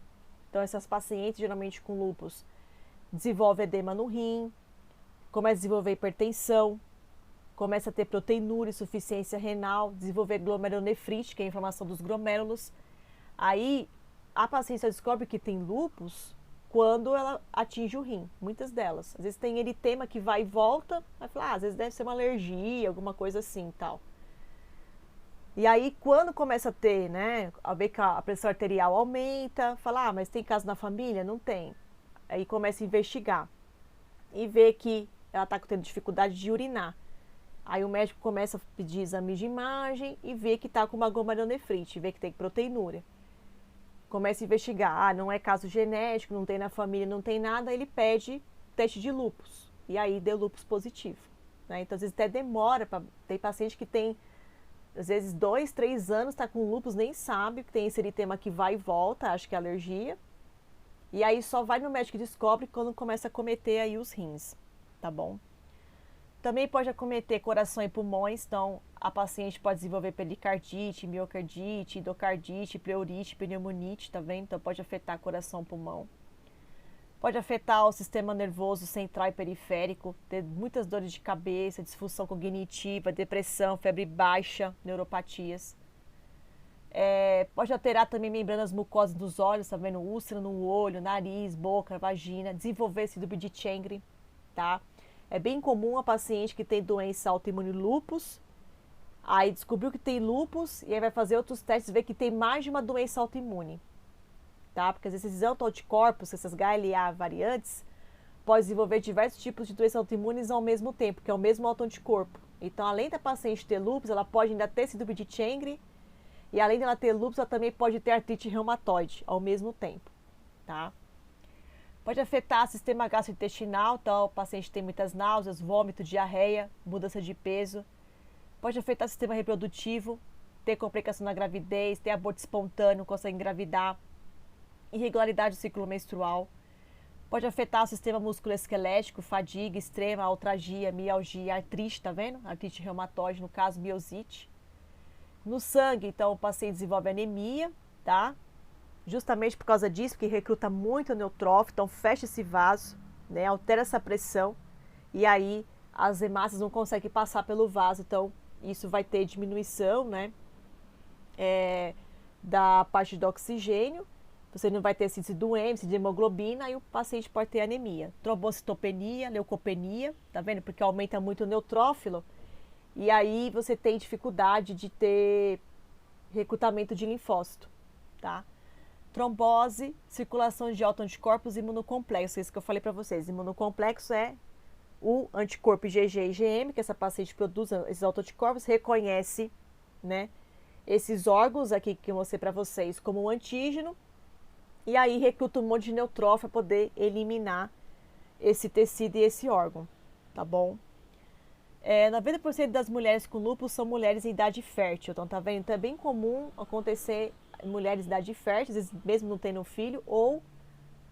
Então essas pacientes, geralmente com lúpus, desenvolvem edema no rim, começa a desenvolver hipertensão, começa a ter proteinúria, insuficiência renal, desenvolver glomerulonefrite, que é a inflamação dos glomérulos. Aí a paciente só descobre que tem lúpus quando ela atinge o rim, muitas delas. Às vezes tem eritema que vai e volta, vai falar, às vezes deve ser uma alergia, alguma coisa assim, tal. E aí quando começa a ter, né, a ver que a pressão arterial aumenta, fala, mas tem caso na família? Não tem. Aí começa a investigar e vê que ela está tendo dificuldade de urinar. Aí o médico começa a pedir exame de imagem e vê que está com uma glomerulonefrite, vê que tem proteinúria. começa a investigar, não é caso genético, não tem na família, não tem nada, ele pede teste de lúpus, e aí deu lúpus positivo, né? Então, às vezes até demora, tem paciente que tem, às vezes, 2, 3 anos, está com lúpus, nem sabe, que tem esse eritema que vai e volta, acho que é alergia, e aí só vai no médico e descobre quando começa a acometer aí os rins, tá bom? Também pode acometer coração e pulmões, então a paciente pode desenvolver pericardite, miocardite, endocardite, pleurite, pneumonite, tá vendo? Então pode afetar coração e pulmão. Pode afetar o sistema nervoso central e periférico, ter muitas dores de cabeça, disfunção cognitiva, depressão, febre baixa, neuropatias. Pode alterar também membranas mucosas dos olhos, tá vendo? Úlcera no olho, nariz, boca, vagina, desenvolver síndrome de Chengre, tá? É bem comum a paciente que tem doença autoimune lúpus, aí descobriu que tem lúpus e aí vai fazer outros testes e ver que tem mais de uma doença autoimune, tá? Porque às vezes esses autoanticorpos, essas HLA variantes, podem desenvolver diversos tipos de doenças autoimunes ao mesmo tempo, que é o mesmo autoanticorpo. Então, além da paciente ter lúpus, ela pode ainda ter síndrome de Chengre e além dela ter lúpus, ela também pode ter artrite reumatoide ao mesmo tempo, tá? Pode afetar o sistema gastrointestinal, então o paciente tem muitas náuseas, vômito, diarreia, mudança de peso. Pode afetar o sistema reprodutivo, ter complicação na gravidez, ter aborto espontâneo, não consegue engravidar, irregularidade do ciclo menstrual. Pode afetar o sistema musculoesquelético, fadiga extrema, altragia, mialgia, artrite, tá vendo? Artrite reumatoide, no caso, miosite. No sangue, então, o paciente desenvolve anemia, tá? Justamente por causa disso, porque recruta muito neutrófilo, então fecha esse vaso, né, altera essa pressão, e aí as hemácias não conseguem passar pelo vaso, então isso vai ter diminuição, né, da parte do oxigênio, você não vai ter síntese do síntese de hemoglobina, e o paciente pode ter anemia, trombocitopenia, leucopenia, tá vendo? Porque aumenta muito o neutrófilo, e aí você tem dificuldade de ter recrutamento de linfócito, tá? Trombose, circulação de autoanticorpos e imunocomplexo, isso que eu falei para vocês. Imunocomplexo é o anticorpo IgG e IgM, que essa paciente produz esses autoanticorpos, reconhece, né, esses órgãos aqui que eu mostrei para vocês como um antígeno, e aí recruta um monte de neutrófilo para poder eliminar esse tecido e esse órgão, tá bom? 90% das mulheres com lúpus são mulheres em idade fértil, então tá vendo? Então é bem comum acontecer mulheres de idade fértil, às vezes mesmo não tendo filho, ou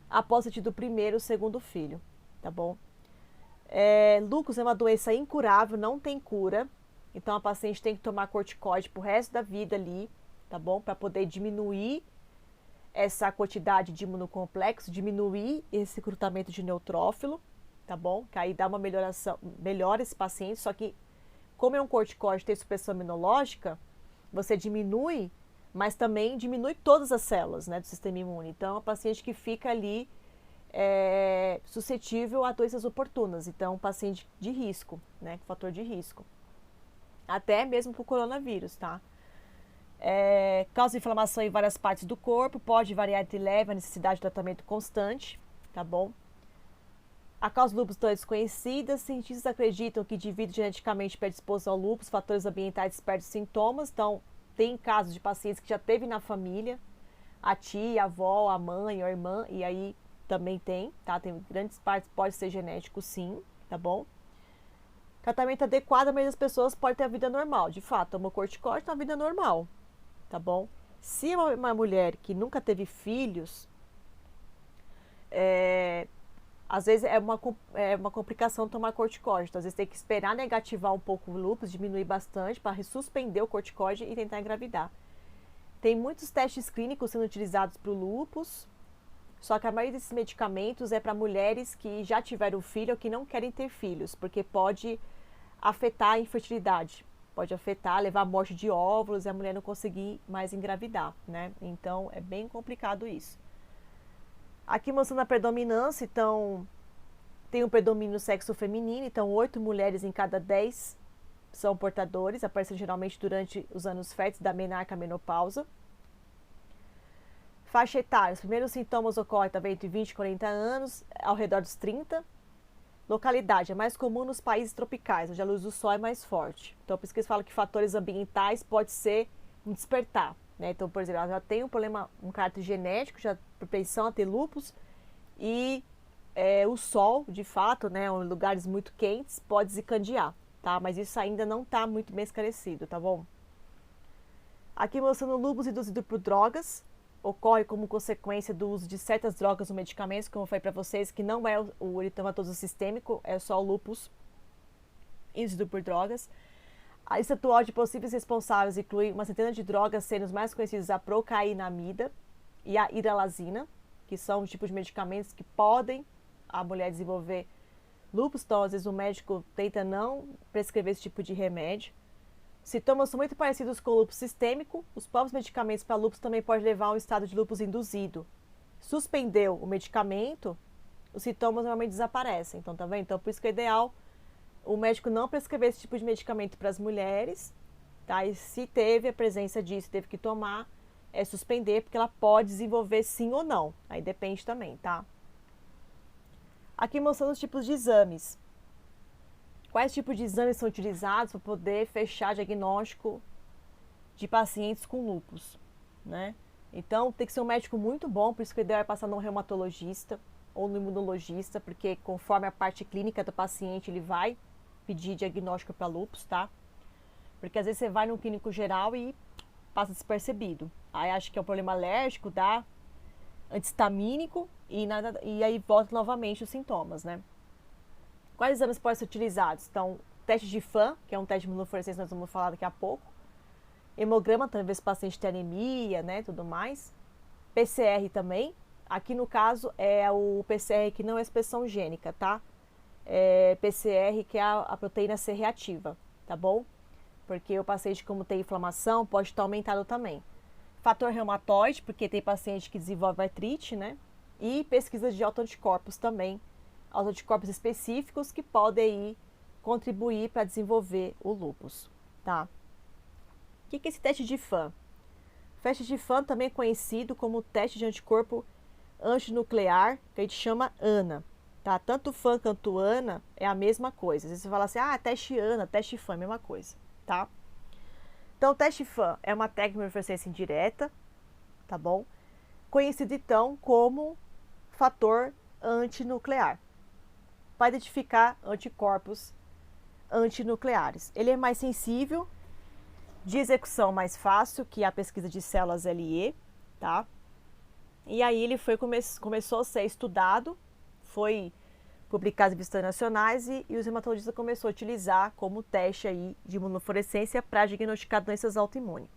após ter tido o primeiro ou segundo filho, tá bom? Lúpus é uma doença incurável, não tem cura, então a paciente tem que tomar corticoide pro resto da vida ali, tá bom? Para poder diminuir essa quantidade de imunocomplexo, diminuir esse recrutamento de neutrófilo, tá bom? Que aí dá uma melhoração, melhora esse paciente, só que como é um corticoide, tem supressão imunológica, você diminui, mas também diminui todas as células, né, do sistema imune. Então, a paciente que fica ali suscetível a doenças oportunas. Então, paciente de risco, né, fator de risco. Até mesmo para o coronavírus, tá? Causa inflamação em várias partes do corpo, pode variar entre leve a necessidade de tratamento constante, tá bom? A causa do lúpus é desconhecida, cientistas acreditam que indivíduos geneticamente predispostos ao lúpus, fatores ambientais despertam sintomas, então tem casos de pacientes que já teve na família, a tia, a avó, a mãe, a irmã, e aí também tem, tá? Tem grandes partes, pode ser genético sim, tá bom? Tratamento adequado, a maioria das pessoas pode ter a vida normal, de fato, tomou corticoide, tem uma vida normal, tá bom? Se uma mulher que nunca teve filhos, às vezes é uma complicação tomar corticoide, então às vezes tem que esperar negativar um pouco o lúpus, diminuir bastante para suspender o corticoide e tentar engravidar. Tem muitos testes clínicos sendo utilizados para o lúpus, só que a maioria desses medicamentos é para mulheres que já tiveram filho ou que não querem ter filhos, porque pode afetar a infertilidade, pode afetar, levar à morte de óvulos e a mulher não conseguir mais engravidar, né? Então é bem complicado isso. Aqui mostrando a predominância, então tem um predomínio no sexo feminino, então 8 mulheres em cada 10 são portadores, aparecem geralmente durante os anos férteis da menarca menopausa. Faixa etária, os primeiros sintomas ocorrem também entre 20 e 40 anos, ao redor dos 30. Localidade, é mais comum nos países tropicais, onde a luz do sol é mais forte. Então por isso que eles falam que fatores ambientais pode ser um despertar, né? Então, por exemplo, ela já tem um problema, um caráter genético, já propensão a ter lúpus, e o sol, de fato, né, em lugares muito quentes, pode desencadear, tá? Mas isso ainda não está muito bem esclarecido, tá bom? Aqui mostrando o lúpus induzido por drogas, ocorre como consequência do uso de certas drogas ou medicamentos, como eu falei para vocês, que não é o eritematoso sistêmico, é só o lúpus induzido por drogas. A lista atual de possíveis responsáveis inclui uma centena de drogas, sendo os mais conhecidos a procainamida e a hidralazina, que são os tipos de medicamentos que podem a mulher desenvolver lúpus. Então, às vezes, o médico tenta não prescrever esse tipo de remédio. Sintomas são muito parecidos com o lúpus sistêmico. Os próprios medicamentos para lúpus também podem levar a um estado de lúpus induzido. Suspendeu o medicamento, os sintomas normalmente desaparecem. Então, tá vendo? Então, por isso que é ideal o médico não prescrever esse tipo de medicamento para as mulheres, tá? E se teve a presença disso, teve que tomar, suspender, porque ela pode desenvolver sim ou não. Aí depende também, tá? Aqui mostrando os tipos de exames. Quais tipos de exames são utilizados para poder fechar diagnóstico de pacientes com lúpus, né? Então, tem que ser um médico muito bom, por isso que o ideal é passar num reumatologista ou no imunologista, porque conforme a parte clínica do paciente, ele vai pedir diagnóstico para lúpus, tá? Porque às vezes você vai no clínico geral e passa despercebido. Aí acha que é um problema alérgico, dá antihistamínico e aí volta novamente os sintomas, né? Quais exames podem ser utilizados? Então, teste de FAM, que é um teste de imunofluorescência, nós vamos falar daqui a pouco. Hemograma, também ver se o paciente tem anemia, né, tudo mais. PCR também. Aqui no caso é o PCR que não é expressão gênica, tá? PCR que é a proteína C reativa, tá bom? Porque o paciente, como tem inflamação, pode estar aumentado também. Fator reumatoide, porque tem paciente que desenvolve artrite, né? E pesquisa de autoanticorpos também, autoanticorpos específicos que podem contribuir para desenvolver o lúpus, tá? O que é esse teste de FAM? O teste de FAM também é conhecido como teste de anticorpo antinuclear, que a gente chama ANA, tá? Tanto FAM quanto ANA é a mesma coisa. Às vezes você fala assim, teste ANA, teste FAM, é a mesma coisa, tá? Então, o teste FAM é uma técnica de imunofluorescência indireta, tá bom? Conhecido então como fator antinuclear, para identificar anticorpos antinucleares. Ele é mais sensível, de execução mais fácil que a pesquisa de células LE, tá? E aí ele começou a ser estudado, foi publicado em revistas nacionais e os hematologistas começaram a utilizar como teste aí de imunofluorescência para diagnosticar doenças autoimunes.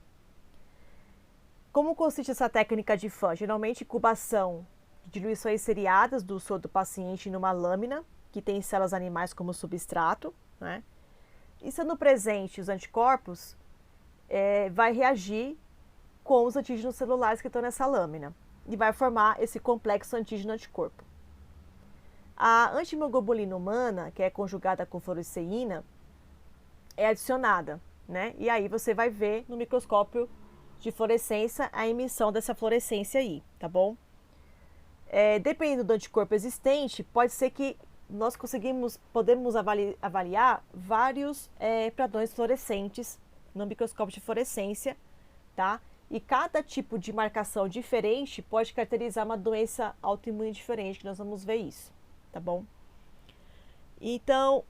Como consiste essa técnica de FAM? Geralmente incubação de diluições seriadas do soro do paciente numa lâmina que tem células animais como substrato, né? E sendo presente os anticorpos, vai reagir com os antígenos celulares que estão nessa lâmina e vai formar esse complexo antígeno-anticorpo. A antimoglobulina humana, que é conjugada com fluoresceína, é adicionada, né? E aí você vai ver no microscópio de fluorescência a emissão dessa fluorescência aí, tá bom? Dependendo do anticorpo existente, pode ser que nós podemos avaliar vários padrões fluorescentes no microscópio de fluorescência, tá? E cada tipo de marcação diferente pode caracterizar uma doença autoimune diferente, que nós vamos ver isso, tá bom? Então,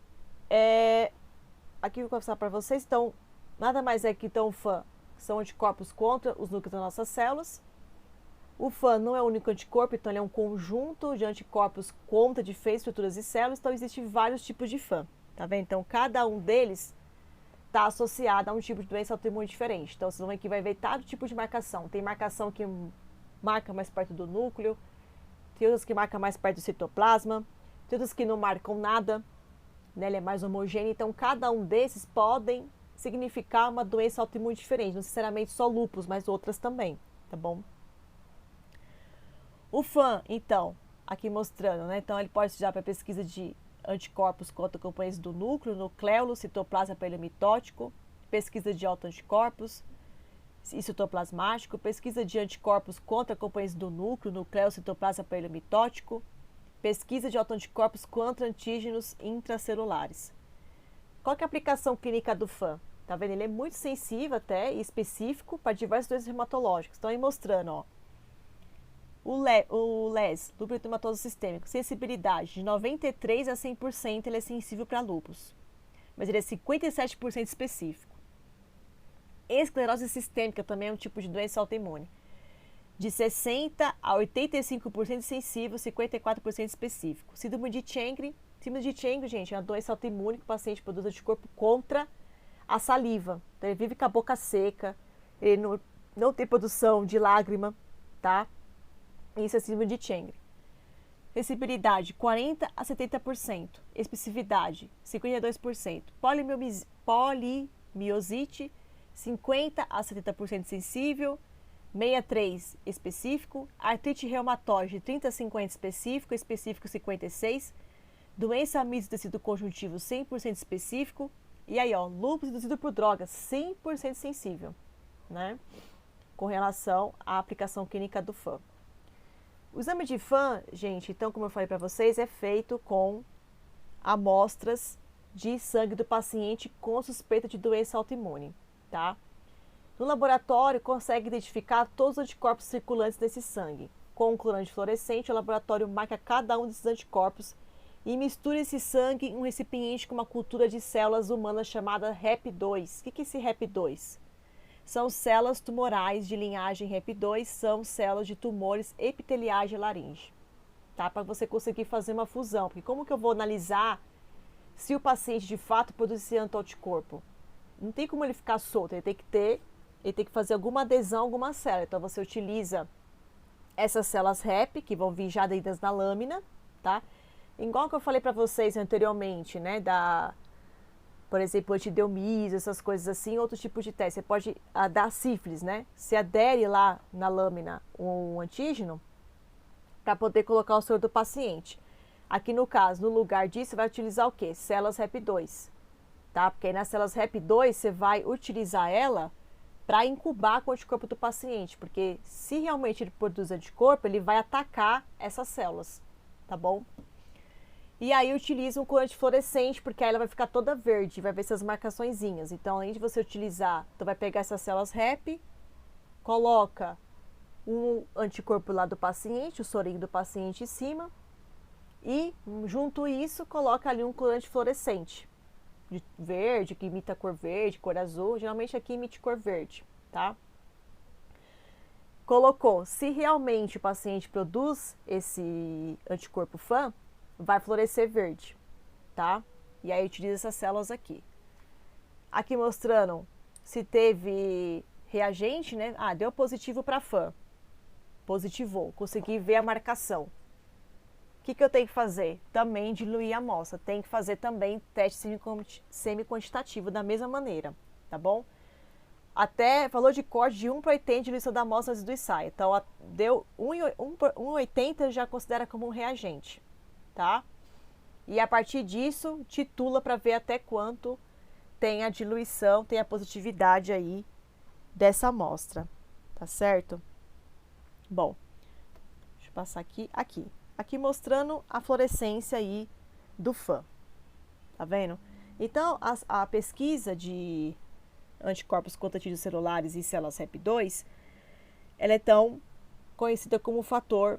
aqui eu vou passar para vocês, então, nada mais é que então, FAM são anticorpos contra os núcleos das nossas células. O FAM não é o único anticorpo, então ele é um conjunto de anticorpos contra diferentes estruturas e células, então existem vários tipos de FAM, tá vendo? Então, cada um deles está associado a um tipo de doença autoimune diferente. Então, vocês vão ver que vai ver todo tipo de marcação. Tem marcação que marca mais perto do núcleo, tem outras que marcam mais perto do citoplasma, tem outras que não marcam nada, né? Ele é mais homogêneo. Então, cada um desses podem significar uma doença autoimune diferente, não necessariamente só lúpus, mas outras também, tá bom? O FAM, então, aqui mostrando, né? Então, ele pode ser para pesquisa de anticorpos contra componentes do núcleo, nucleolo, citoplasma mitótico, pesquisa de autoanticorpos e citoplasmático, pesquisa de anticorpos contra componentes do núcleo, nucleolo, citoplasma mitótico, pesquisa de autoanticorpos contra antígenos intracelulares. Qual que é a aplicação clínica do FAM? Tá vendo? Ele é muito sensível até e específico para diversas doenças reumatológicas. Estão aí mostrando, ó. O LES, lúpulo eritematoso sistêmico, sensibilidade de 93 a 100%, ele é sensível para lúpus. Mas ele é 57% específico. Esclerose sistêmica também é um tipo de doença autoimune. De 60 a 85% sensível, 54% específico. Síndrome de Chang, gente, é uma doença autoimune que o paciente produz anticorpo contra a saliva. Então, ele vive com a boca seca, ele não tem produção de lágrima, tá? Isso é síndrome de Chang. Sensibilidade, 40 a 70%. Especificidade, 52%. Polimiosite, 50 a 70% sensível. 63 específico. Artrite reumatóide, 30 a 50 específico 56. Doença amido tecido conjuntivo, 100% específico. E aí, ó, lúpus induzido por drogas, 100% sensível, né? Com relação à aplicação clínica do FAM. O exame de FAM, gente, então, como eu falei para vocês, é feito com amostras de sangue do paciente com suspeita de doença autoimune, tá? No laboratório, consegue identificar todos os anticorpos circulantes desse sangue. Com um clorante fluorescente, o laboratório marca cada um desses anticorpos e mistura esse sangue em um recipiente com uma cultura de células humanas chamada REP2. O que é esse REP2? São células tumorais de linhagem REP2, são células de tumores epiteliais de laringe. Tá? Para você conseguir fazer uma fusão. Porque como que eu vou analisar se o paciente de fato produz esse anticorpo? Não tem como ele ficar solto, ele tem que fazer alguma adesão a alguma célula. Então, você utiliza essas células REP, que vão vir já aderidas na lâmina, tá? Igual que eu falei para vocês anteriormente, né? Por exemplo, antideomíase, essas coisas assim, outros tipos de teste. Você pode dar sífilis, né? Você adere lá na lâmina um antígeno para poder colocar o soro do paciente. Aqui no caso, no lugar disso, você vai utilizar o quê? Células REP2, tá? Porque aí nas células REP2, você vai utilizar ela para incubar com o anticorpo do paciente, porque se realmente ele produz anticorpo, ele vai atacar essas células, tá bom? E aí utiliza um corante fluorescente, porque aí ela vai ficar toda verde, vai ver essas marcaçõezinhas. Então, além de você utilizar, tu vai pegar essas células REP, coloca um anticorpo lá do paciente, o sorinho do paciente em cima, e junto a isso, coloca ali um corante fluorescente, de verde, que imita a cor verde, cor azul, geralmente aqui imita cor verde, tá? Colocou, se realmente o paciente produz esse anticorpo FAM, vai florescer verde, tá? E aí utiliza essas células aqui. Aqui mostrando se teve reagente, né? Ah, deu positivo para FAM. Positivou, consegui ver a marcação. O que eu tenho que fazer? Também diluir a amostra. Tem que fazer também teste semi-quantitativo da mesma maneira, tá bom? Até valor de corte de 1 para 80 de diluição da amostra antes do ensaio. Então, deu 1,80 já considera como um reagente, tá? E a partir disso, titula para ver até quanto tem a diluição, tem a positividade aí dessa amostra, tá certo? Bom, deixa eu passar aqui. Aqui mostrando a fluorescência aí do FAM, tá vendo? Então, a pesquisa de anticorpos contra antígenos celulares e células REP2, ela é tão conhecida como fator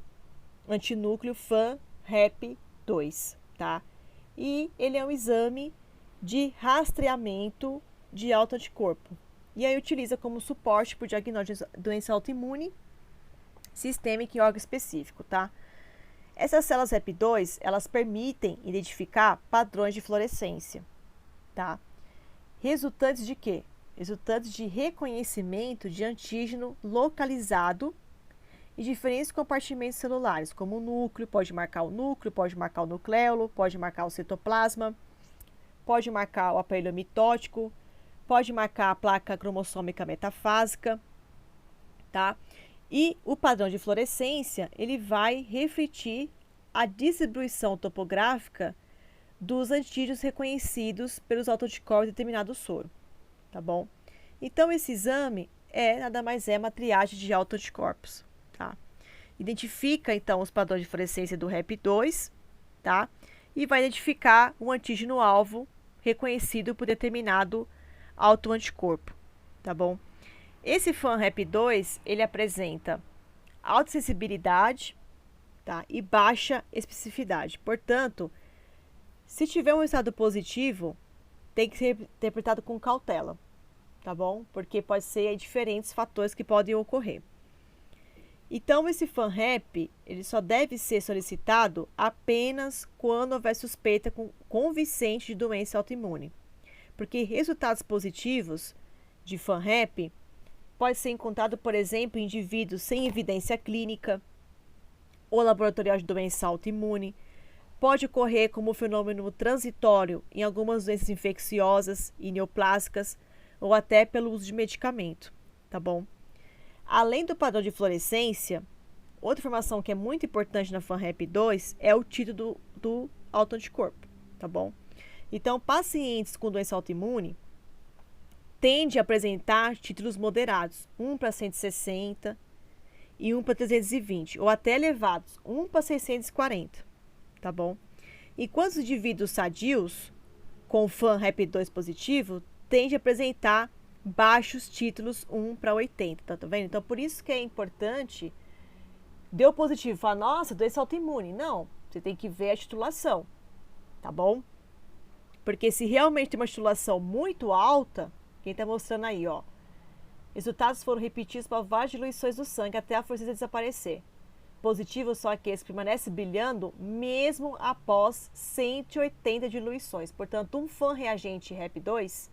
antinúcleo FAM-REP2, tá? E ele é um exame de rastreamento de autoanticorpo. E aí utiliza como suporte para o diagnóstico de doença autoimune, sistêmica e órgão específico, tá? Essas células REP2, elas permitem identificar padrões de fluorescência, tá? Resultantes de quê? Resultantes de reconhecimento de antígeno localizado em diferentes compartimentos celulares, como o núcleo, pode marcar o núcleo, pode marcar o nucleolo, pode marcar o citoplasma, pode marcar o aparelho mitótico, pode marcar a placa cromossômica metafásica, tá? E o padrão de fluorescência, ele vai refletir a distribuição topográfica dos antígenos reconhecidos pelos autoanticorpos de determinado soro, tá bom? Então, esse exame nada mais é uma triagem de autoanticorpos, tá? Identifica, então, os padrões de fluorescência do REP2, tá? E vai identificar um antígeno-alvo reconhecido por determinado autoanticorpo, tá bom? Esse FANREP2, ele apresenta alta sensibilidade, tá? E baixa especificidade. Portanto, se tiver um resultado positivo, tem que ser interpretado com cautela, tá bom? Porque pode ser diferentes fatores que podem ocorrer. Então, esse FANREP, ele só deve ser solicitado apenas quando houver suspeita convincente de doença autoimune. Porque resultados positivos de FANREP pode ser encontrado, por exemplo, em indivíduos sem evidência clínica ou laboratorial de doença autoimune. Pode ocorrer como fenômeno transitório em algumas doenças infecciosas e neoplásicas ou até pelo uso de medicamento, tá bom? Além do padrão de fluorescência, outra informação que é muito importante na FANREP2 é o título do autoanticorpo, tá bom? Então, pacientes com doença autoimune tendem a apresentar títulos moderados, 1 para 160 e 1 para 320, ou até elevados, 1 para 640, tá bom? Enquanto os indivíduos sadios com FANREP2 positivo tendem a apresentar baixos títulos 1 para 80, tá vendo? Então, por isso que é importante, deu positivo, falar, nossa, doença autoimune. Não, você tem que ver a titulação, tá bom? Porque se realmente tem uma titulação muito alta, quem tá mostrando aí, ó, resultados foram repetidos para várias diluições do sangue até a fluorescência desaparecer. Positivo só aqueles que permanecem brilhando mesmo após 180 diluições. Portanto, um FAN reagente REP2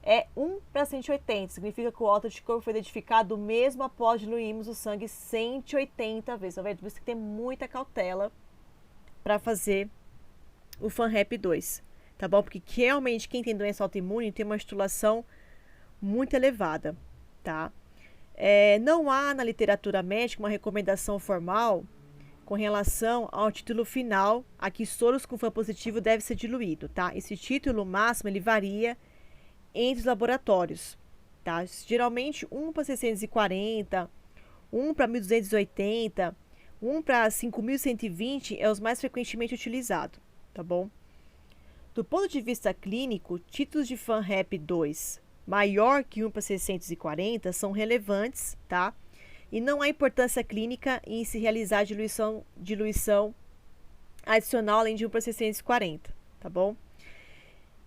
é 1 para 180, significa que o autoanticorpo foi identificado mesmo após diluirmos o sangue 180 vezes. Tá vendo? Por isso que tem muita cautela para fazer o FANREP2, tá bom? Porque realmente quem tem doença autoimune tem uma titulação muito elevada, tá? Não há na literatura médica uma recomendação formal com relação ao título final a que soros com FAN positivo deve ser diluído, tá? Esse título máximo ele varia entre os laboratórios, tá? Geralmente 1 para 640, 1 para 1280, 1 para 5120 é os mais frequentemente utilizados, tá bom? Do ponto de vista clínico, títulos de FANREP2 maior que 1 para 640 são relevantes, tá? E não há importância clínica em se realizar diluição adicional além de 1 para 640, tá bom?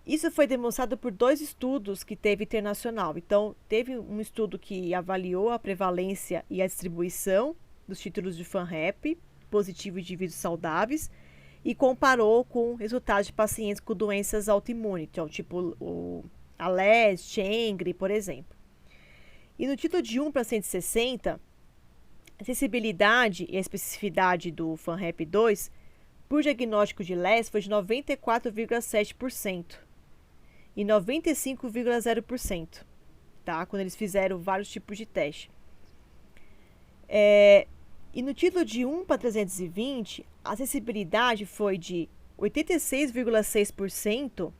Isso foi demonstrado por 2 estudos que teve internacional. Então, teve um estudo que avaliou a prevalência e a distribuição dos títulos de FANREP positivo em indivíduos saudáveis e comparou com resultados de pacientes com doenças autoimunes, então, tipo a LES, Chengre, por exemplo. E no título de 1 para 160, a sensibilidade e a especificidade do FANREP2 por diagnóstico de LES foi de 94,7%. E 95,0%, tá? Quando eles fizeram vários tipos de teste. E no título de 1 para 320, a sensibilidade foi de 86,6%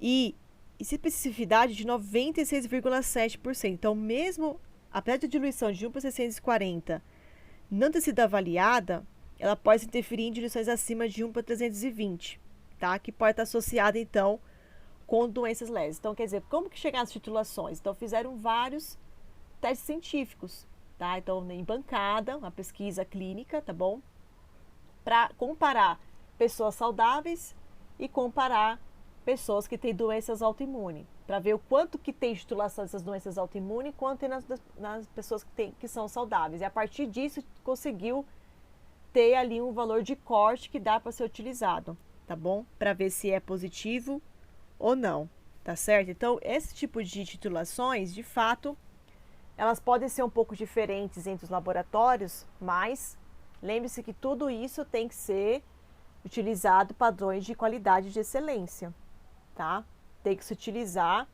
e especificidade de 96,7%. Então, mesmo apesar da diluição de 1 para 640 não ter sido avaliada, ela pode interferir em diluições acima de 1 para 320, tá? Que pode estar associada, então, com doenças leves. Então, quer dizer, como que chegaram as titulações? Então, fizeram vários testes científicos, tá? Então, em bancada, uma pesquisa clínica, tá bom? Para comparar pessoas saudáveis e comparar pessoas que têm doenças autoimunes, para ver o quanto que tem titulação dessas doenças autoimunes e quanto tem nas pessoas que são saudáveis. E a partir disso, conseguiu ter ali um valor de corte que dá para ser utilizado, tá bom? Para ver se é positivo ou não, tá certo? Então, esse tipo de titulações, de fato, elas podem ser um pouco diferentes entre os laboratórios, mas lembre-se que tudo isso tem que ser utilizado padrões de qualidade de excelência, tá? Tem que se utilizar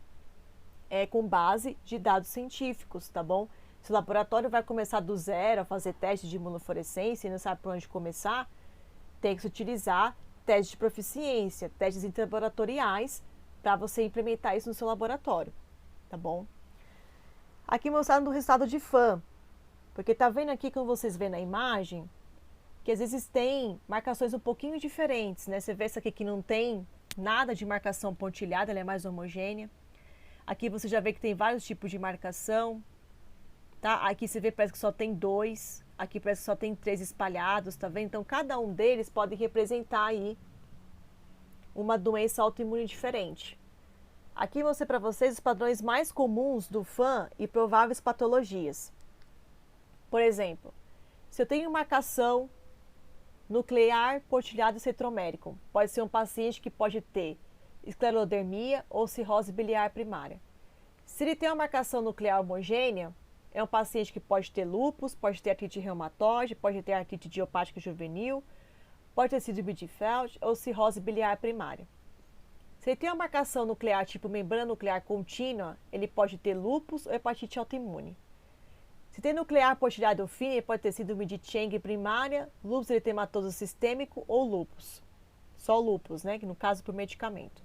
com base de dados científicos, tá bom? Se o laboratório vai começar do zero a fazer testes de imunofluorescência e não sabe por onde começar, tem que se utilizar testes de proficiência, testes interlaboratoriais, para você implementar isso no seu laboratório, tá bom? Aqui mostrando o resultado de FAN, porque tá vendo aqui, como vocês vêem na imagem, que às vezes tem marcações um pouquinho diferentes, né? Você vê essa aqui que não tem Nada de marcação pontilhada, ela é mais homogênea. Aqui você já vê que tem vários tipos de marcação, tá? Aqui você vê, parece que só tem 2, aqui parece que só tem 3 espalhados, tá vendo? Então, cada um deles pode representar aí uma doença autoimune diferente. Aqui eu mostrei para vocês os padrões mais comuns do FAM e prováveis patologias. Por exemplo, se eu tenho marcação nuclear pontilhado centromérico, pode ser um paciente que pode ter esclerodermia ou cirrose biliar primária. Se ele tem uma marcação nuclear homogênea, é um paciente que pode ter lúpus, pode ter artrite reumatoide, pode ter artrite idiopática juvenil, pode ter síndrome de Feld ou cirrose biliar primária. Se ele tem uma marcação nuclear tipo membrana nuclear contínua, ele pode ter lúpus ou hepatite autoimune. Se tem nuclear pontilhado fino, ele pode ter síndrome de Cheng primária, lúpus eritematoso sistêmico ou lúpus. Só lúpus, né? Que no caso por medicamento.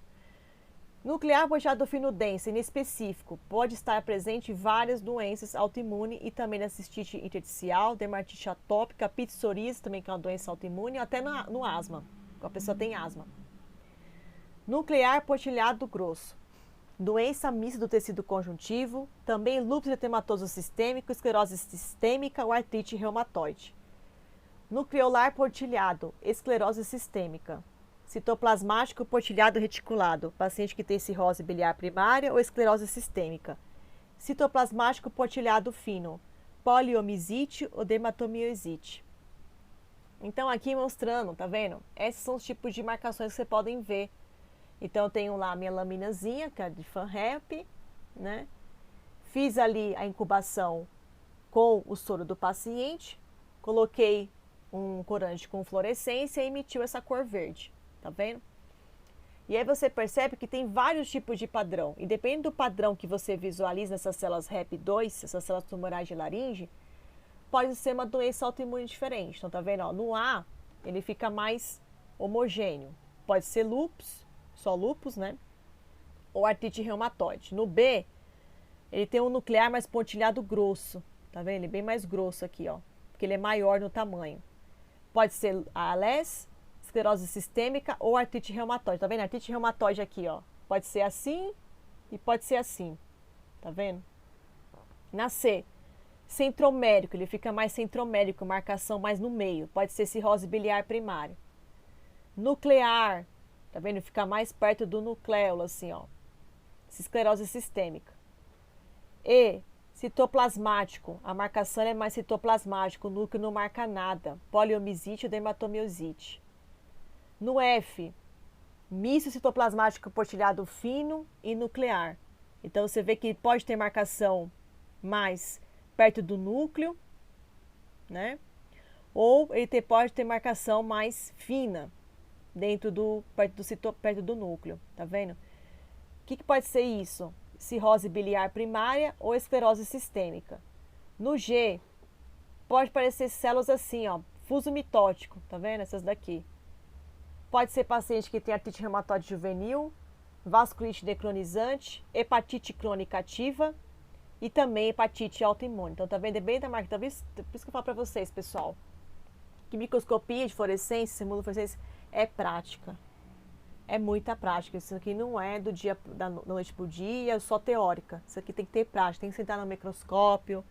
Nuclear pontilhado fino denso, inespecífico, pode estar presente em várias doenças autoimunes e também na cistite intersticial, dermatite atópica, psoríase, também que é uma doença autoimune, até no asma, quando a pessoa tem asma. Nuclear pontilhado grosso, doença mista do tecido conjuntivo, também lúpus eritematoso sistêmico, esclerose sistêmica ou artrite reumatoide. Nucleolar pontilhado, esclerose sistêmica. Citoplasmático pontilhado reticulado, paciente que tem cirrose biliar primária ou esclerose sistêmica. Citoplasmático pontilhado fino, poliomielite ou dermatomiosite. Então aqui mostrando, tá vendo? Esses são os tipos de marcações que você podem ver. Então eu tenho lá a minha laminazinha, que é de FANREP, né? Fiz ali a incubação com o soro do paciente, coloquei um corante com fluorescência e emitiu essa cor verde. Tá vendo? E aí você percebe que tem vários tipos de padrão. E dependendo do padrão que você visualiza nessas células REP2, essas células tumorais de laringe, pode ser uma doença autoimune diferente. Então, tá vendo? Ó, no A, ele fica mais homogêneo. Pode ser lúpus, só lúpus, né? Ou artrite reumatoide. No B, ele tem um nuclear mais pontilhado grosso. Tá vendo? Ele é bem mais grosso aqui, ó. Porque ele é maior no tamanho. Pode ser ALS, esclerose sistêmica ou artrite reumatoide. Tá vendo? Artrite reumatoide aqui, ó. Pode ser assim e pode ser assim. Tá vendo? Na C, centromérico. Ele fica mais centromérico, marcação mais no meio. Pode ser cirrose biliar primária. Nuclear. Tá vendo? Fica mais perto do nucleolo, assim, ó. Esclerose sistêmica. E, citoplasmático. A marcação é mais citoplasmático. O núcleo não marca nada. Poliomielite ou dermatomiosite. No F, misto citoplasmático pontilhado fino e nuclear. Então você vê que pode ter marcação mais perto do núcleo, né? Ou ele pode ter marcação mais fina perto do núcleo, tá vendo? O que pode ser isso? Cirrose biliar primária ou esclerose sistêmica. No G, pode parecer células assim, ó, fuso mitótico, tá vendo? Essas daqui. Pode ser paciente que tem artrite reumatoide juvenil, vasculite necronizante, hepatite crônica ativa e também hepatite autoimune. Então, tá vendo? É bem da marca. Então, por isso que eu falo para vocês, pessoal, que microscopia de fluorescência, simulofluorescência, é prática. É muita prática. Isso aqui não é da noite pro dia, só teórica. Isso aqui tem que ter prática. Tem que sentar no microscópio,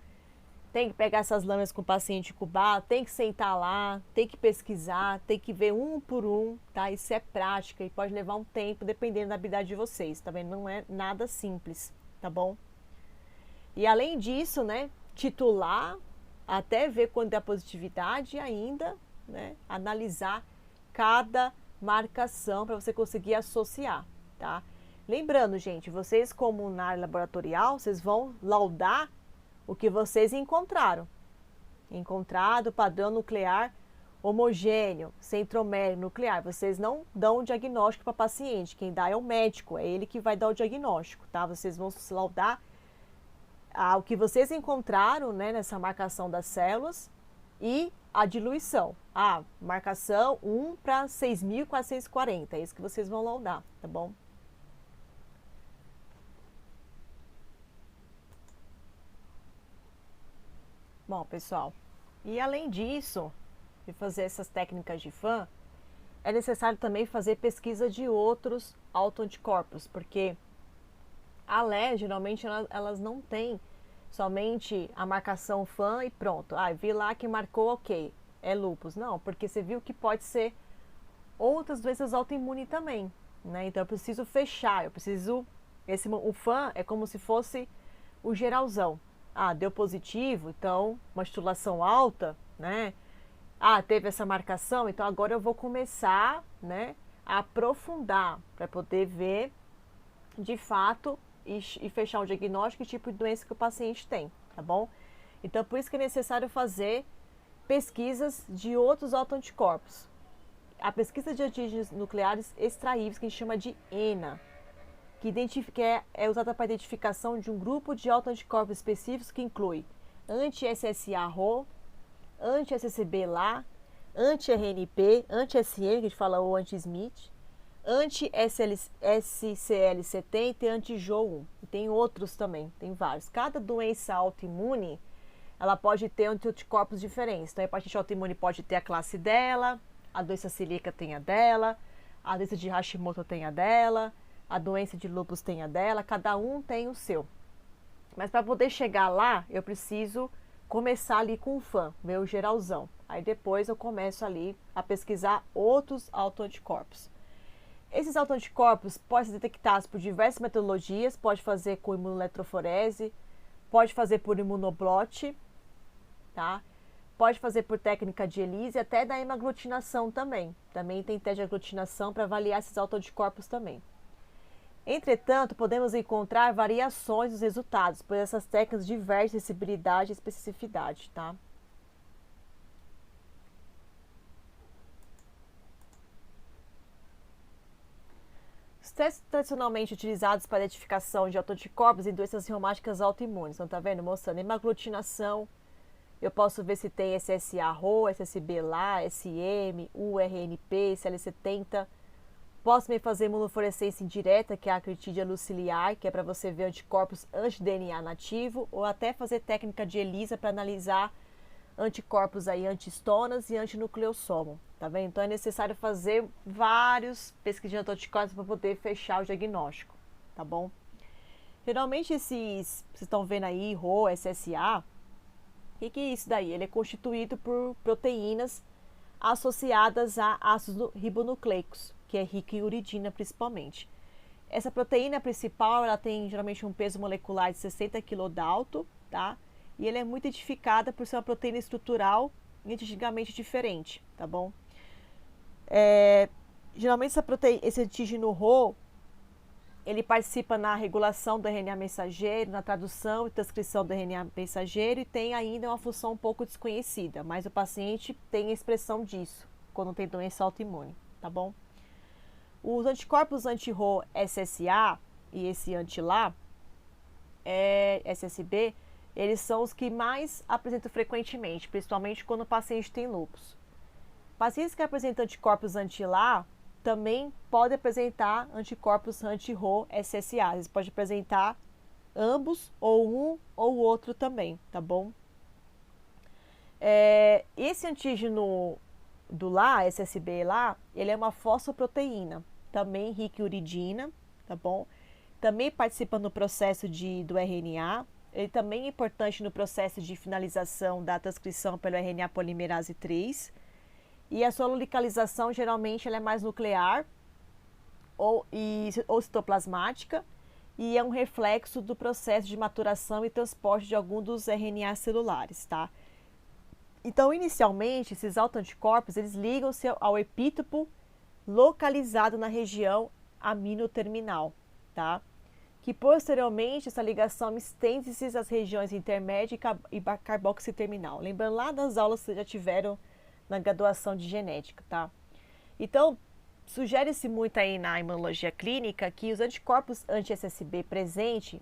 tem que pegar essas lâminas com o paciente incubado, tem que sentar lá, tem que pesquisar, tem que ver um por um, tá? Isso é prática e pode levar um tempo, dependendo da habilidade de vocês, tá vendo? Não é nada simples, tá bom? E além disso, né, titular, até ver quando é positividade e ainda, né, analisar cada marcação para você conseguir associar, tá? Lembrando, gente, vocês como na área laboratorial, vocês vão laudar o que vocês encontraram. Encontrado padrão nuclear homogêneo, centromérico nuclear. Vocês não dão o diagnóstico para paciente. Quem dá é o médico, é ele que vai dar o diagnóstico, tá? Vocês vão se laudar o que vocês encontraram, né, nessa marcação das células e a diluição. Marcação 1 para 6.440. É isso que vocês vão laudar, tá bom? Bom, pessoal, e além disso, de fazer essas técnicas de FAM, é necessário também fazer pesquisa de outros autoanticorpos, porque a LE, geralmente, elas não têm somente a marcação FAM e pronto. Ah, vi lá que marcou, ok, é lúpus. Não, porque você viu que pode ser outras doenças autoimunes também, né? Então eu preciso fechar, o FAM é como se fosse o geralzão. Ah, deu positivo, então uma titulação alta, né? Ah, teve essa marcação, então agora eu vou começar, né, a aprofundar para poder ver de fato e fechar o diagnóstico e tipo de doença que o paciente tem, tá bom? Então, por isso que é necessário fazer pesquisas de outros autoanticorpos. A pesquisa de antígenos nucleares extraíveis, que a gente chama de ENA, que é usada para a identificação de um grupo de autoanticorpos específicos que inclui anti-SSA-RO, anti-SSB-LA, anti-RNP, anti-SM, que a gente fala o anti-SMIT, anti-SCL70 e anti-JO1. E tem outros também, tem vários. Cada doença autoimune, ela pode ter anticorpos diferentes. Então, a hepatite autoimune pode ter a classe dela, a doença celíaca tem a dela, a doença de Hashimoto tem a dela, a doença de lúpus tem a dela, cada um tem o seu. Mas para poder chegar lá, eu preciso começar ali com o FAM, meu geralzão. Aí depois eu começo ali a pesquisar outros autoanticorpos. Esses autoanticorpos podem ser detectados por diversas metodologias, pode fazer com imunoeletroforese, pode fazer por imunoblot, tá? Pode fazer por técnica de ELISA e até da hemaglutinação também. Também tem teste de aglutinação para avaliar esses autoanticorpos também. Entretanto, podemos encontrar variações dos resultados, pois essas técnicas divergem em sensibilidade e especificidade, tá? Os testes tradicionalmente utilizados para a identificação de autoanticorpos em doenças reumáticas autoimunes, então tá vendo? Mostrando hemaglutinação, eu posso ver se tem SSA-RO, SSB-LA, SM, URNP, CL70. Posso também fazer imunofluorescência indireta, que é a critídia luciliar, que é para você ver anticorpos anti-DNA nativo, ou até fazer técnica de ELISA para analisar anticorpos aí anti-histonas e antinucleossomo, tá vendo? Então é necessário fazer vários pesquisas de anticorpos para poder fechar o diagnóstico, tá bom? Geralmente vocês estão vendo aí RO, SSA, o que é isso daí? Ele é constituído por proteínas associadas a ácidos ribonucleicos, que é rico em uridina principalmente. Essa proteína principal, ela tem geralmente um peso molecular de 60 kDalton, tá? E ela é muito identificada por ser uma proteína estrutural e antigenicamente diferente, tá bom? Geralmente esse antígeno RO, ele participa na regulação do RNA mensageiro, na tradução e transcrição do RNA mensageiro e tem ainda uma função um pouco desconhecida, mas o paciente tem a expressão disso quando tem doença autoimune, tá bom? Os anticorpos anti-RO SSA e esse anti-LA, SSB, eles são os que mais apresentam frequentemente, principalmente quando o paciente tem lúpus. Pacientes que apresentam anticorpos anti-LA também podem apresentar anticorpos anti-RO SSA. Eles podem apresentar ambos, ou um ou o outro também, tá bom? Esse antígeno do LA, SSB lá, ele é uma fosfoproteína, também rica em uridina, tá bom? Também participa no processo do RNA. Ele também é importante no processo de finalização da transcrição pelo RNA polimerase 3. E a sua localização, geralmente, ela é mais nuclear ou citoplasmática e é um reflexo do processo de maturação e transporte de algum dos RNA celulares, tá? Então, inicialmente, esses autoanticorpos, eles ligam-se ao epítopo localizado na região aminoterminal, tá? Que posteriormente essa ligação estende-se às regiões intermédia e carboxiterminal. Lembrando lá das aulas que vocês já tiveram na graduação de genética, tá? Então, sugere-se muito aí na imunologia clínica que os anticorpos anti-SSB presentes,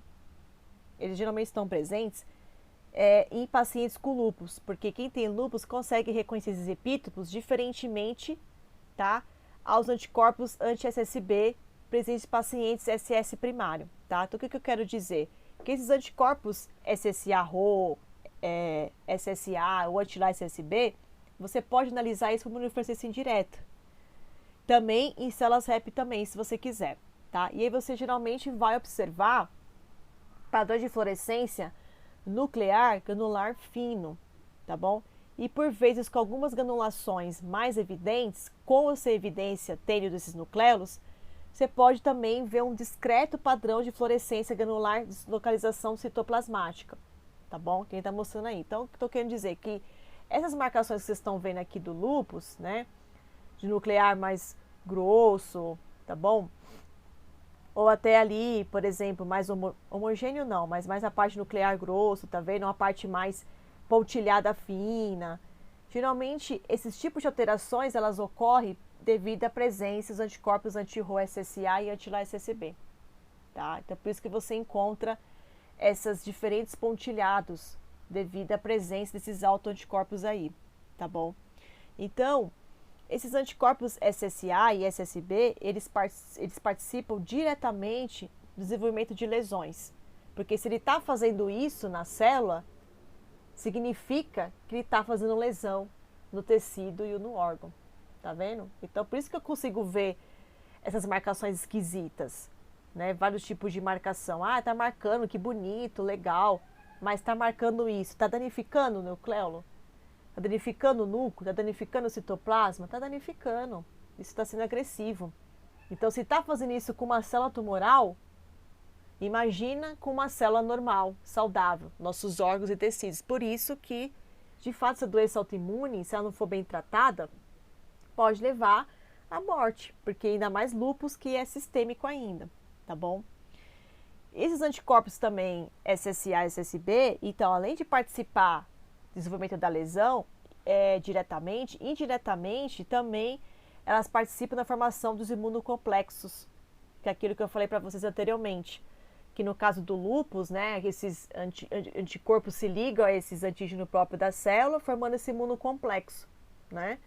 eles geralmente estão presentes em pacientes com lúpus, porque quem tem lúpus consegue reconhecer esses epítopos diferentemente, tá, aos anticorpos anti-SSB presentes em pacientes SS primário, tá? Então, o que eu quero dizer? Que esses anticorpos SSA-RO, SSA ou anti-LA-SSB, você pode analisar isso como imunofluorescência indireta. também em células REP também, se você quiser, tá? E aí você geralmente vai observar padrões de fluorescência nuclear granular fino, tá bom? E por vezes com algumas granulações mais evidentes, com essa evidência tênue desses nucléolos, você pode também ver um discreto padrão de fluorescência granular de localização citoplasmática, tá bom? Quem está mostrando aí. Então, estou querendo dizer que essas marcações que vocês estão vendo aqui do lúpus, né, de nuclear mais grosso, tá bom? Ou até ali, por exemplo, mais homogêneo não, mas mais a parte nuclear grosso, tá vendo? Uma parte mais pontilhada fina. Geralmente, esses tipos de alterações, elas ocorrem devido à presença dos anticorpos anti-Rho-SSA e anti-LA-SSB, tá? Então, por isso que você encontra esses diferentes pontilhados devido à presença desses autoanticorpos aí, tá bom? Então, esses anticorpos SSA e SSB, eles participam diretamente do desenvolvimento de lesões. Porque se ele está fazendo isso na célula, significa que ele está fazendo lesão no tecido e no órgão. Tá vendo? Então, por isso que eu consigo ver essas marcações esquisitas, né? Vários tipos de marcação. Ah, tá marcando, que bonito, legal. Mas tá marcando isso. Tá danificando o nucleolo? Tá danificando o núcleo? Tá danificando o citoplasma? Tá danificando. Isso está sendo agressivo. Então, se tá fazendo isso com uma célula tumoral, imagina com uma célula normal, saudável, nossos órgãos e tecidos. Por isso que, de fato, essa doença autoimune, se ela não for bem tratada, pode levar à morte, porque ainda mais lúpus que é sistêmico ainda, tá bom? Esses anticorpos também, SSA e SSB, então, além de participar do desenvolvimento da lesão, diretamente, indiretamente, também elas participam da formação dos imunocomplexos, que é aquilo que eu falei para vocês anteriormente, que no caso do lúpus, né, esses anticorpos se ligam a esses antígenos próprios da célula, formando esse imunocomplexo, né?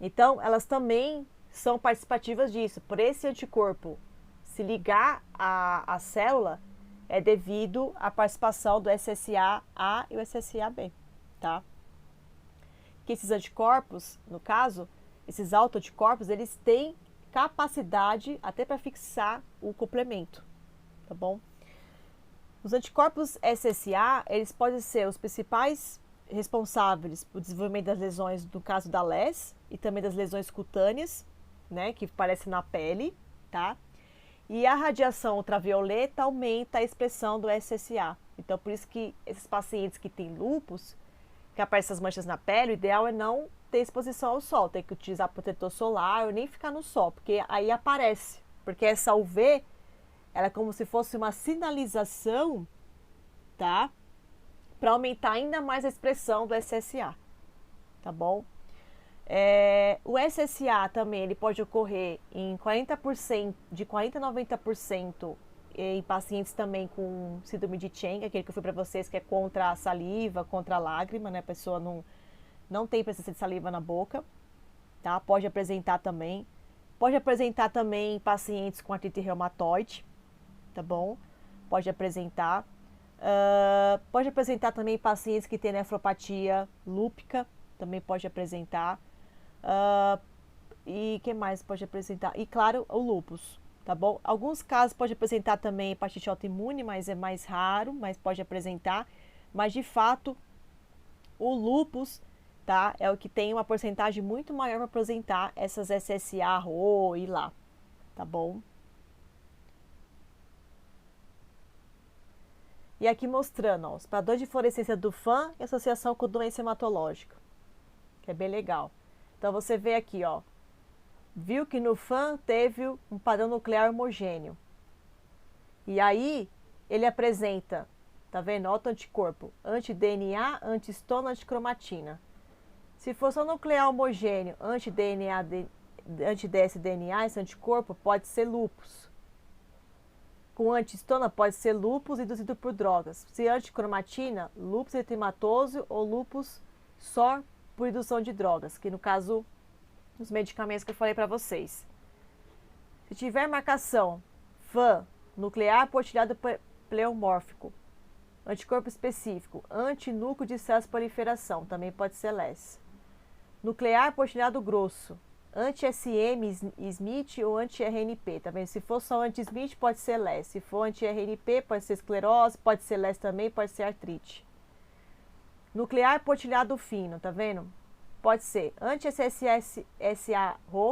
Então, elas também são participativas disso. Por esse anticorpo se ligar à célula, é devido à participação do SSA-A e o SSA-B, tá? Que esses anticorpos, no caso, esses autoanticorpos, eles têm capacidade até para fixar o complemento, tá bom? Os anticorpos SSA, eles podem ser os principais responsáveis pelo desenvolvimento das lesões, no caso da LES, e também das lesões cutâneas, né, que aparecem na pele, tá? E a radiação ultravioleta aumenta a expressão do SSA. Então, por isso que esses pacientes que têm lúpus, que aparecem as manchas na pele, o ideal é não ter exposição ao sol, tem que utilizar protetor solar ou nem ficar no sol, porque aí aparece. Porque essa UV, ela é como se fosse uma sinalização, tá? Para aumentar ainda mais a expressão do SSA, tá bom? O SSA também ele pode ocorrer em 40%, de 40% a 90% em pacientes também com síndrome de Cheng, aquele que eu fui para vocês, que é contra a saliva, contra a lágrima, né? A pessoa não tem presença de saliva na boca, tá? Pode apresentar também. Pode apresentar também em pacientes com artrite reumatoide, tá bom? Pode apresentar. Pode apresentar também em pacientes que têm nefropatia lúpica, também pode apresentar. E que mais pode apresentar? E claro, o lúpus, tá bom? Alguns casos pode apresentar também hepatite autoimune, mas é mais raro, mas pode apresentar. Mas de fato, o lúpus, tá? É o que tem uma porcentagem muito maior para apresentar essas SSA, RHO e lá, tá bom? E aqui mostrando, ó, os padrões de fluorescência do FAM e associação com doença hematológica, que é bem legal. Então, você vê aqui, ó, viu que no FAM teve um padrão nuclear homogêneo. E aí, ele apresenta, tá vendo? Autoanticorpo, anti-DNA, anti-histona, anticromatina. Se for só nuclear homogêneo, anti-DNA, anti-dsDNA, esse anticorpo pode ser lúpus. Com antihistona pode ser lúpus induzido por drogas. Se anticromatina, lúpus eritematoso ou lúpus só por indução de drogas, que no caso, os medicamentos que eu falei para vocês. Se tiver marcação FAM, nuclear pontilhado pleomórfico, anticorpo específico, antinúcleo de células de proliferação, também pode ser LES. Nuclear pontilhado grosso, anti-SM Smith ou anti-RNP, tá vendo? Se for só anti-Smith, pode ser LES. Se for anti-RNP, pode ser esclerose, pode ser LES também, pode ser artrite. Nuclear pontilhado fino, tá vendo? Pode ser anti-SSA-RO,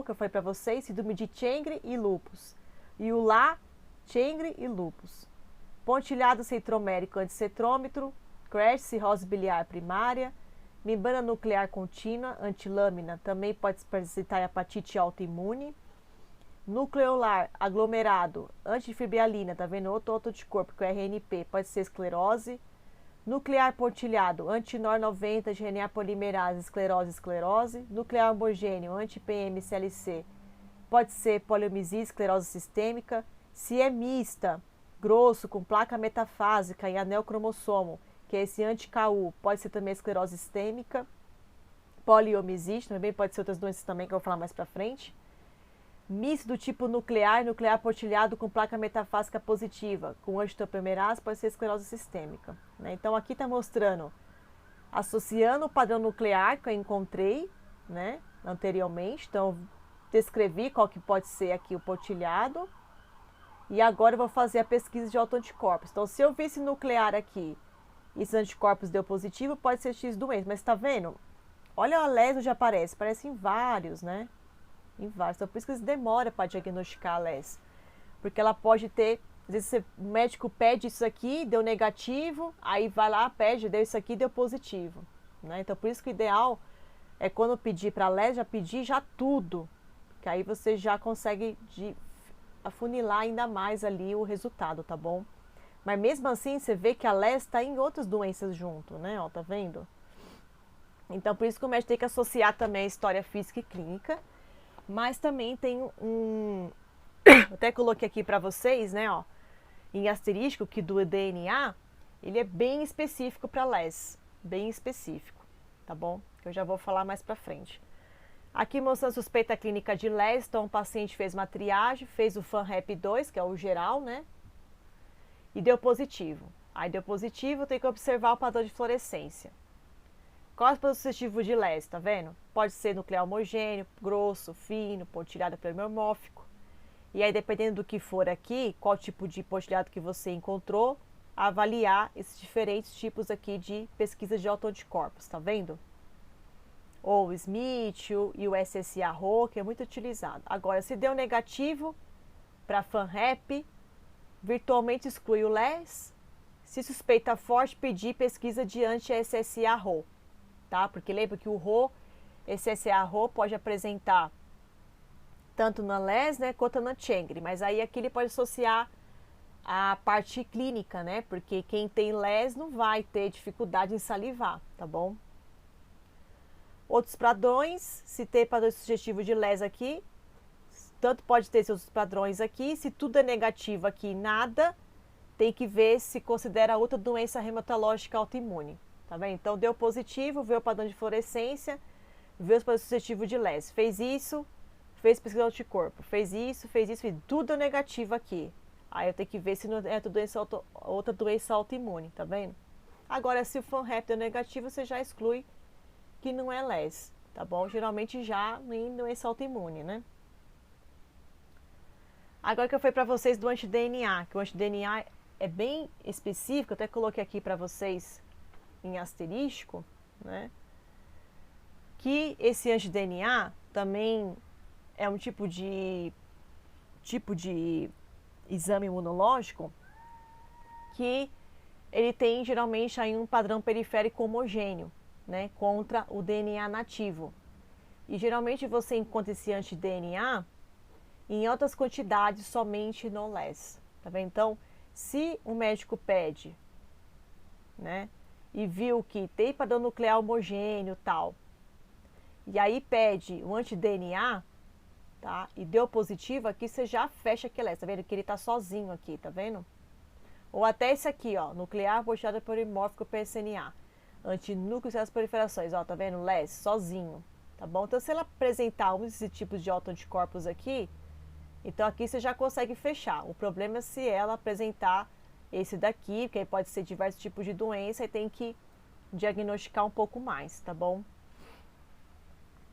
que eu falei para vocês, síndrome de Chengre e lúpus. E o LA, Chengre e lúpus. Pontilhado centromérico anticetrômetro, crash, cirrose biliar primária, membrana nuclear contínua, antilâmina, também pode apresentar hepatite autoimune. Nucleolar aglomerado, antifibrialina, tá vendo? Outro anticorpo, que é o RNP, pode ser esclerose. Nuclear pontilhado, anti-NOR90, GNA polimerase, esclerose. Nuclear homogêneo, anti-PM-CLC, pode ser poliomielite, esclerose sistêmica. Se é mista, grosso, com placa metafásica e anel cromossomo, que é esse anti-KU, pode ser também esclerose sistêmica. Poliomielite, também pode ser outras doenças também, que eu vou falar mais pra frente. Misto do tipo nuclear pontilhado com placa metafásica positiva, com angiotensin pode ser esclerose sistêmica. Né? Então aqui está mostrando, associando o padrão nuclear que eu encontrei, né, anteriormente. Então descrevi qual que pode ser aqui o pontilhado. E agora eu vou fazer a pesquisa de autoanticorpos. Então se eu vi esse nuclear aqui, e esses anticorpos deu positivo, pode ser X doente. Mas está vendo? Olha a LES onde aparece em vários, né? Em vários. Então, por isso que demora para diagnosticar a LES. Porque ela pode ter, às vezes o médico pede isso aqui, deu negativo, aí vai lá, pede, deu isso aqui, deu positivo. Né? Então, por isso que o ideal é quando pedir para a LES, já pedir já tudo. Que aí você já consegue afunilar ainda mais ali o resultado, tá bom? Mas mesmo assim, você vê que a LES está em outras doenças junto, né? Ó, tá vendo? Então, por isso que o médico tem que associar também a história física e clínica. Mas também tem eu até coloquei aqui para vocês, né, ó, em asterisco, que do DNA, ele é bem específico para LES, bem específico, tá bom? Que eu já vou falar mais para frente. Aqui mostrando suspeita clínica de LES, então o paciente fez uma triagem, fez o FANREP2, que é o geral, né, e deu positivo. Aí deu positivo, tem que observar o padrão de fluorescência. Qual é o padrão sucessivo de LES, tá vendo? Pode ser nuclear homogêneo, grosso, fino, pontilhado pleomórfico. E aí, dependendo do que for aqui, qual tipo de pontilhado que você encontrou, avaliar esses diferentes tipos aqui de pesquisa de autoanticorpos, tá vendo? Ou o Smith e o SSA-RO, que é muito utilizado. Agora, se deu negativo para FANREP, virtualmente exclui o LES. Se suspeita forte, pedir pesquisa de anti-SSA-RO. Tá? Porque lembra que o RO, SSA-RO, pode apresentar tanto na LES, né, quanto na Chengre, mas aí aqui ele pode associar a parte clínica, né, porque quem tem LES não vai ter dificuldade em salivar, tá bom? Outros padrões, se tem padrão sugestivo de LES aqui, tanto pode ter seus padrões aqui, se tudo é negativo aqui, nada, tem que ver se considera outra doença reumatológica autoimune. Tá vendo? Então, deu positivo, vê o padrão de fluorescência, vê os padrões sucessivos de LES. Fez isso, fez pesquisa de anticorpo. Fez isso, tudo é negativo aqui. Aí eu tenho que ver se não é outra doença autoimune, tá vendo? Agora, se o FANREP deu negativo, você já exclui que não é LES, tá bom? Geralmente já em doença autoimune, né? Agora que eu falei para vocês do anti-DNA, que o anti-DNA é bem específico, eu até coloquei aqui para vocês em asterisco, né, que esse anti-DNA também é um tipo de exame imunológico que ele tem geralmente aí um padrão periférico homogêneo, né, contra o DNA nativo. E geralmente você encontra esse anti-DNA em altas quantidades somente no LES, tá vendo? Então, se o médico pede, né, e viu que tem padrão nuclear homogêneo tal, e aí pede o anti-DNA, tá? E deu positivo aqui, você já fecha aquele, tá vendo? Que ele tá sozinho aqui, tá vendo? Ou até esse aqui, ó, nuclear pontilhado polimórfico PSNA, antinúcleo das proliferações, ó, tá vendo? LES, sozinho, tá bom? Então, se ela apresentar um desses tipos de autoanticorpos aqui, então aqui você já consegue fechar. O problema é se ela apresentar esse daqui, porque aí pode ser diversos tipos de doença e tem que diagnosticar um pouco mais, tá bom?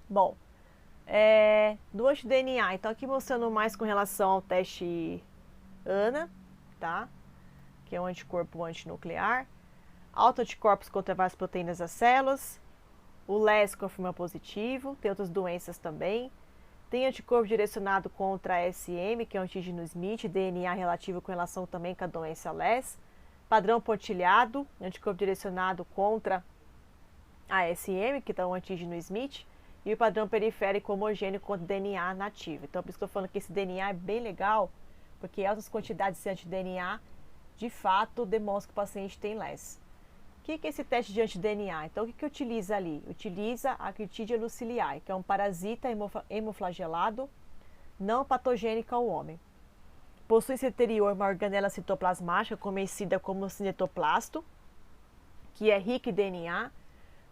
Bom, do anti-DNA. Então, aqui mostrando mais com relação ao teste ANA, tá? Que é um anticorpo antinuclear. Autoanticorpos contra várias proteínas das células. O LES confirma positivo. Tem outras doenças também. Tem anticorpo direcionado contra a SM, que é o antígeno Smith, DNA relativo com relação também com a doença LES. Padrão pontilhado, anticorpo direcionado contra a SM, que é o antígeno Smith. E o padrão periférico homogêneo contra DNA nativo. Então, por isso que eu estou falando que esse DNA é bem legal, porque altas quantidades de anti-DNA, de fato, demonstram que o paciente tem LES. O que é esse teste de anti-DNA? Então, o que utiliza ali? Utiliza a Cryptidia luciliae, que é um parasita hemoflagelado não patogênico ao homem. Possui em seu interior uma organela citoplasmática conhecida como cinetoplasto, que é rica em DNA,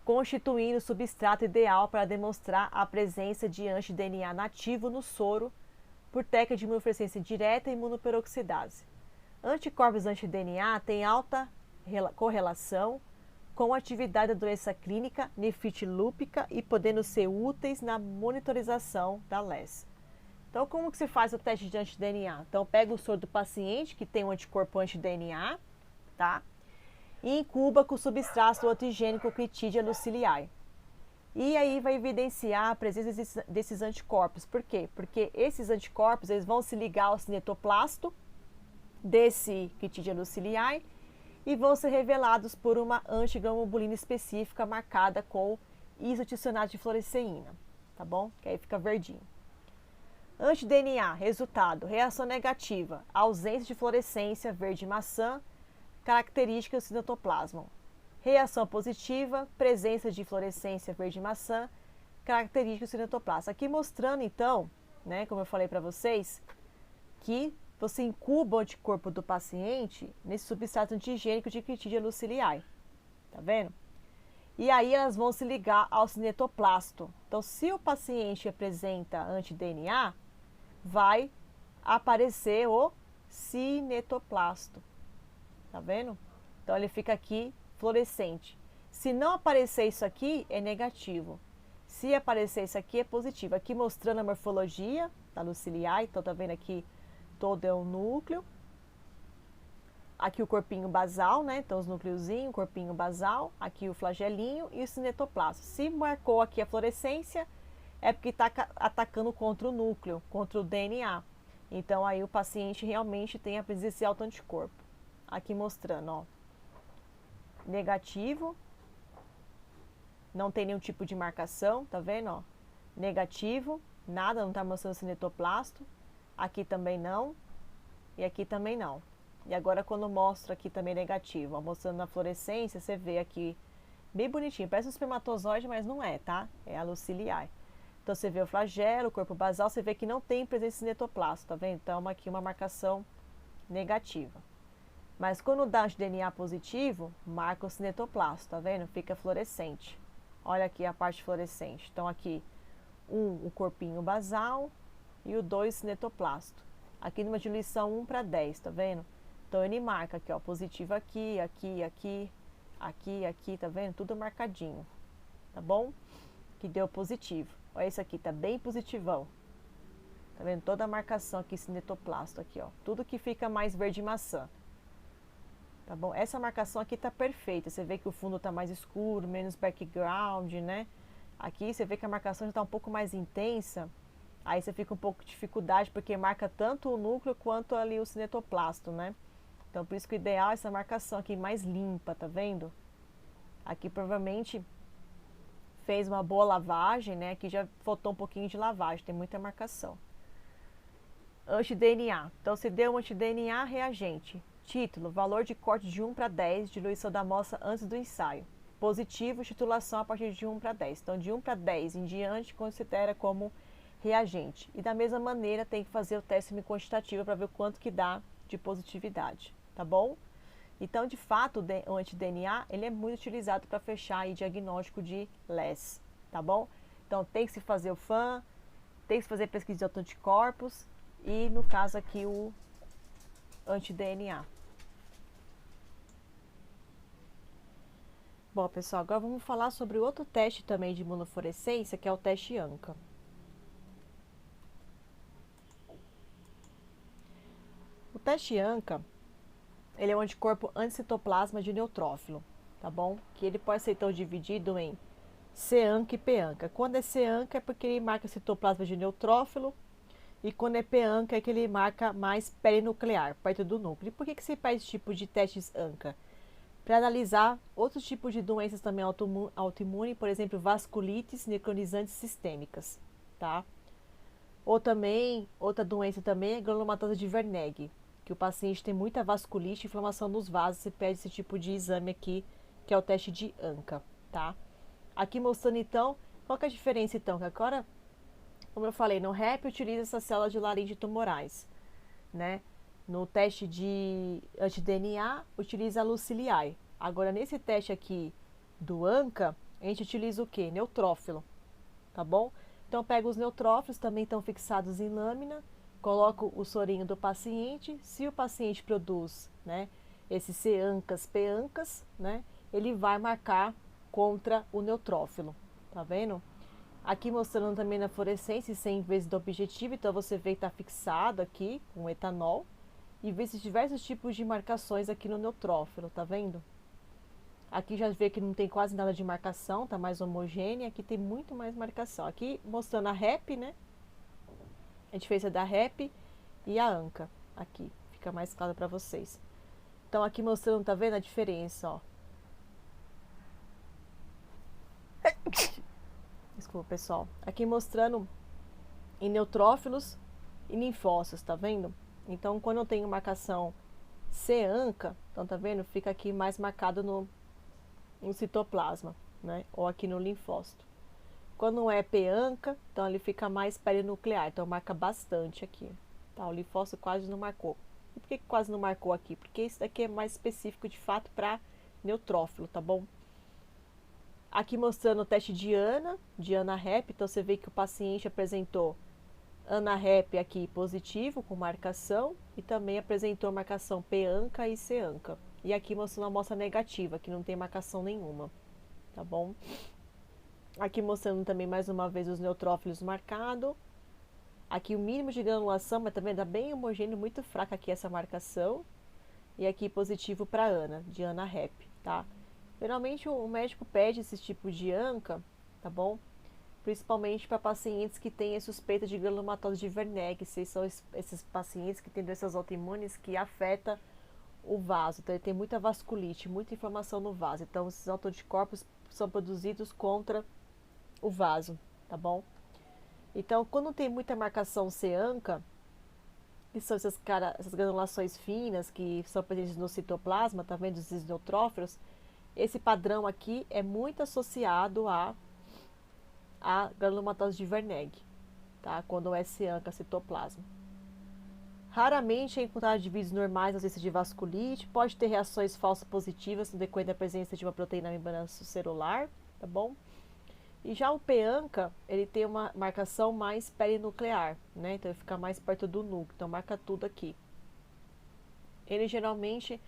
constituindo o substrato ideal para demonstrar a presença de anti-DNA nativo no soro por técnica de imunofluorescência direta e imunoperoxidase. Anticorpos anti-DNA têm alta correlação com a atividade da doença clínica nefrite lúpica e podendo ser úteis na monitorização da LES. Então, como que se faz o teste de anti-DNA? Então, pega o soro do paciente que tem um anticorpo anti-DNA, tá? E incuba com o substrato antigênico Cryptidia luciliae. E aí vai evidenciar a presença desses anticorpos. Por quê? Porque esses anticorpos eles vão se ligar ao cinetoplasto desse Cryptidia luciliae e vão ser revelados por uma antiglobulina específica marcada com isoticionato de fluoresceína, tá bom? Que aí fica verdinho. Anti-DNA, resultado, reação negativa, ausência de fluorescência verde maçã, características do cinetoplasma. Reação positiva, presença de fluorescência verde maçã, características do cinetoplasma. Aqui mostrando então, né, como eu falei para vocês, que você incuba o anticorpo do paciente nesse substrato antigênico de Cryptidia luciliae. Tá vendo? E aí elas vão se ligar ao cinetoplasto. Então, se o paciente apresenta anti-DNA, vai aparecer o cinetoplasto. Tá vendo? Então, ele fica aqui fluorescente. Se não aparecer isso aqui, é negativo. Se aparecer isso aqui, é positivo. Aqui mostrando a morfologia da luciliae. Então, tá vendo aqui, todo é um núcleo. Aqui o corpinho basal, né? Então, os núcleozinhos, corpinho basal. Aqui o flagelinho e o cinetoplasto. Se marcou aqui a fluorescência, é porque está atacando contra o núcleo, contra o DNA. Então, aí o paciente realmente tem a presença de autoanticorpo. Aqui mostrando, ó. Negativo. Não tem nenhum tipo de marcação, tá vendo, ó? Negativo, nada, não tá mostrando cinetoplasto. Aqui também não. E aqui também não. E agora quando mostro aqui também negativo, ó, mostrando na fluorescência, você vê aqui bem bonitinho. Parece um espermatozoide, mas não é, tá? É a luciliae. Então você vê o flagelo, o corpo basal, você vê que não tem presença de cinetoplasto, tá vendo? Então aqui uma marcação negativa. Mas quando dá anti-DNA positivo, marca o cinetoplasto, tá vendo? Fica fluorescente. Olha aqui a parte fluorescente. Então aqui, o corpinho basal e o 2 cinetoplasto. Aqui numa diluição 1:10, tá vendo? Então ele marca aqui, ó, positivo aqui, aqui, aqui, aqui, aqui, tá vendo? Tudo marcadinho, tá bom? Que deu positivo. Olha isso aqui, tá bem positivão. Tá vendo? Toda a marcação aqui, cinetoplasto aqui, ó. Tudo que fica mais verde maçã. Tá bom? Essa marcação aqui tá perfeita. Você vê que o fundo tá mais escuro, menos background, né? Aqui você vê que a marcação já tá um pouco mais intensa. Aí você fica um pouco de dificuldade, porque marca tanto o núcleo quanto ali o cinetoplasto, né? Então, por isso que o ideal é essa marcação aqui mais limpa, tá vendo? Aqui provavelmente fez uma boa lavagem, né? Aqui já faltou um pouquinho de lavagem, tem muita marcação. Anti-DNA. Então, se deu um anti-DNA reagente. Título, valor de corte de 1:10, diluição da amostra antes do ensaio. Positivo, titulação a partir de 1:10. Então, de 1:10 em diante, considera como reagente. E da mesma maneira, tem que fazer o teste quantitativo para ver o quanto que dá de positividade, tá bom? Então, de fato, o anti-DNA, ele é muito utilizado para fechar aí diagnóstico de LES, tá bom? Então, tem que se fazer o FAM, tem que se fazer pesquisa de autoanticorpos e, no caso aqui, o anti-DNA. Bom, pessoal, agora vamos falar sobre outro teste também de imunofluorescência, que é o teste ANCA. teste ANCA, ele é um anticorpo anticitoplasma de neutrófilo, tá bom? Que ele pode ser então dividido em C-ANCA e P-ANCA. Quando é C-ANCA é porque ele marca citoplasma de neutrófilo, e quando é P-ANCA é que ele marca mais perinuclear, perto do núcleo. E por que se faz esse tipo de testes ANCA? Para analisar outros tipos de doenças também autoimune, por exemplo, vasculites necronizantes sistêmicas, tá? Ou também, outra doença também é granulomatosa de Wernicke, que o paciente tem muita vasculite e inflamação nos vasos, você pede esse tipo de exame aqui, que é o teste de ANCA, tá? Aqui mostrando então, qual que é a diferença então? Que agora, como eu falei, no REP utiliza essa célula de laringe tumorais, né? No teste de anti-DNA, utiliza a Luciliae. Agora, nesse teste aqui do ANCA, a gente utiliza o que? Neutrófilo, tá bom? Então, pega os neutrófilos, também estão fixados em lâmina, coloco o sorinho do paciente. Se o paciente produz, né, esses C-ANCAs, P-ANCAs, né, ele vai marcar contra o neutrófilo, tá vendo? Aqui mostrando também na fluorescência 100 vezes do objetivo, então você vê que está fixado aqui com etanol e vê esses diversos tipos de marcações aqui no neutrófilo, tá vendo? Aqui já vê que não tem quase nada de marcação, tá mais homogênea, aqui tem muito mais marcação. Aqui mostrando a REP, né? A diferença da REP e a ANCA, aqui, fica mais claro para vocês. Então aqui mostrando, tá vendo a diferença, ó. Desculpa, pessoal. Aqui mostrando em neutrófilos e linfócitos, tá vendo? Então, quando eu tenho marcação C-ANCA, então tá vendo? Fica aqui mais marcado no citoplasma, né? Ou aqui no linfócito. Quando é P-ANCA, então ele fica mais perinuclear, então marca bastante aqui. Tá? O linfócito quase não marcou. E por que quase não marcou aqui? Porque isso daqui é mais específico de fato para neutrófilo, tá bom? Aqui mostrando o teste de ANA-REP, então você vê que o paciente apresentou ANA-REP aqui positivo, com marcação, e também apresentou marcação P-ANCA e C-ANCA. E aqui mostrando a amostra negativa, que não tem marcação nenhuma, tá bom? Aqui mostrando também mais uma vez os neutrófilos marcados. Aqui o mínimo de granulação, mas também dá bem homogêneo, muito fraca aqui essa marcação. E aqui positivo para ANA, de ANA-REP, tá? Geralmente o médico pede esse tipo de ANCA, tá bom? Principalmente para pacientes que têm suspeita de granulomatose de Wernicke, se são esses pacientes que têm doenças autoimunes que afetam o vaso. Então ele tem muita vasculite, muita inflamação no vaso. Então esses autoanticorpos são produzidos contra o vaso, tá bom? Então quando tem muita marcação C-ANCA, que são essas granulações finas que são presentes no citoplasma, tá vendo esses neutrófilos? Esse padrão aqui é muito associado a granulomatose de Wernicke, tá? Quando é C-ANCA citoplasma. Raramente é encontrado indivíduos normais na ausência de vasculite, pode ter reações falsas positivas no decorrer da presença de uma proteína na membrana celular, tá bom? E já o P-ANCA, ele tem uma marcação mais perinuclear, né? Então ele fica mais perto do núcleo, então marca tudo aqui. Ele geralmente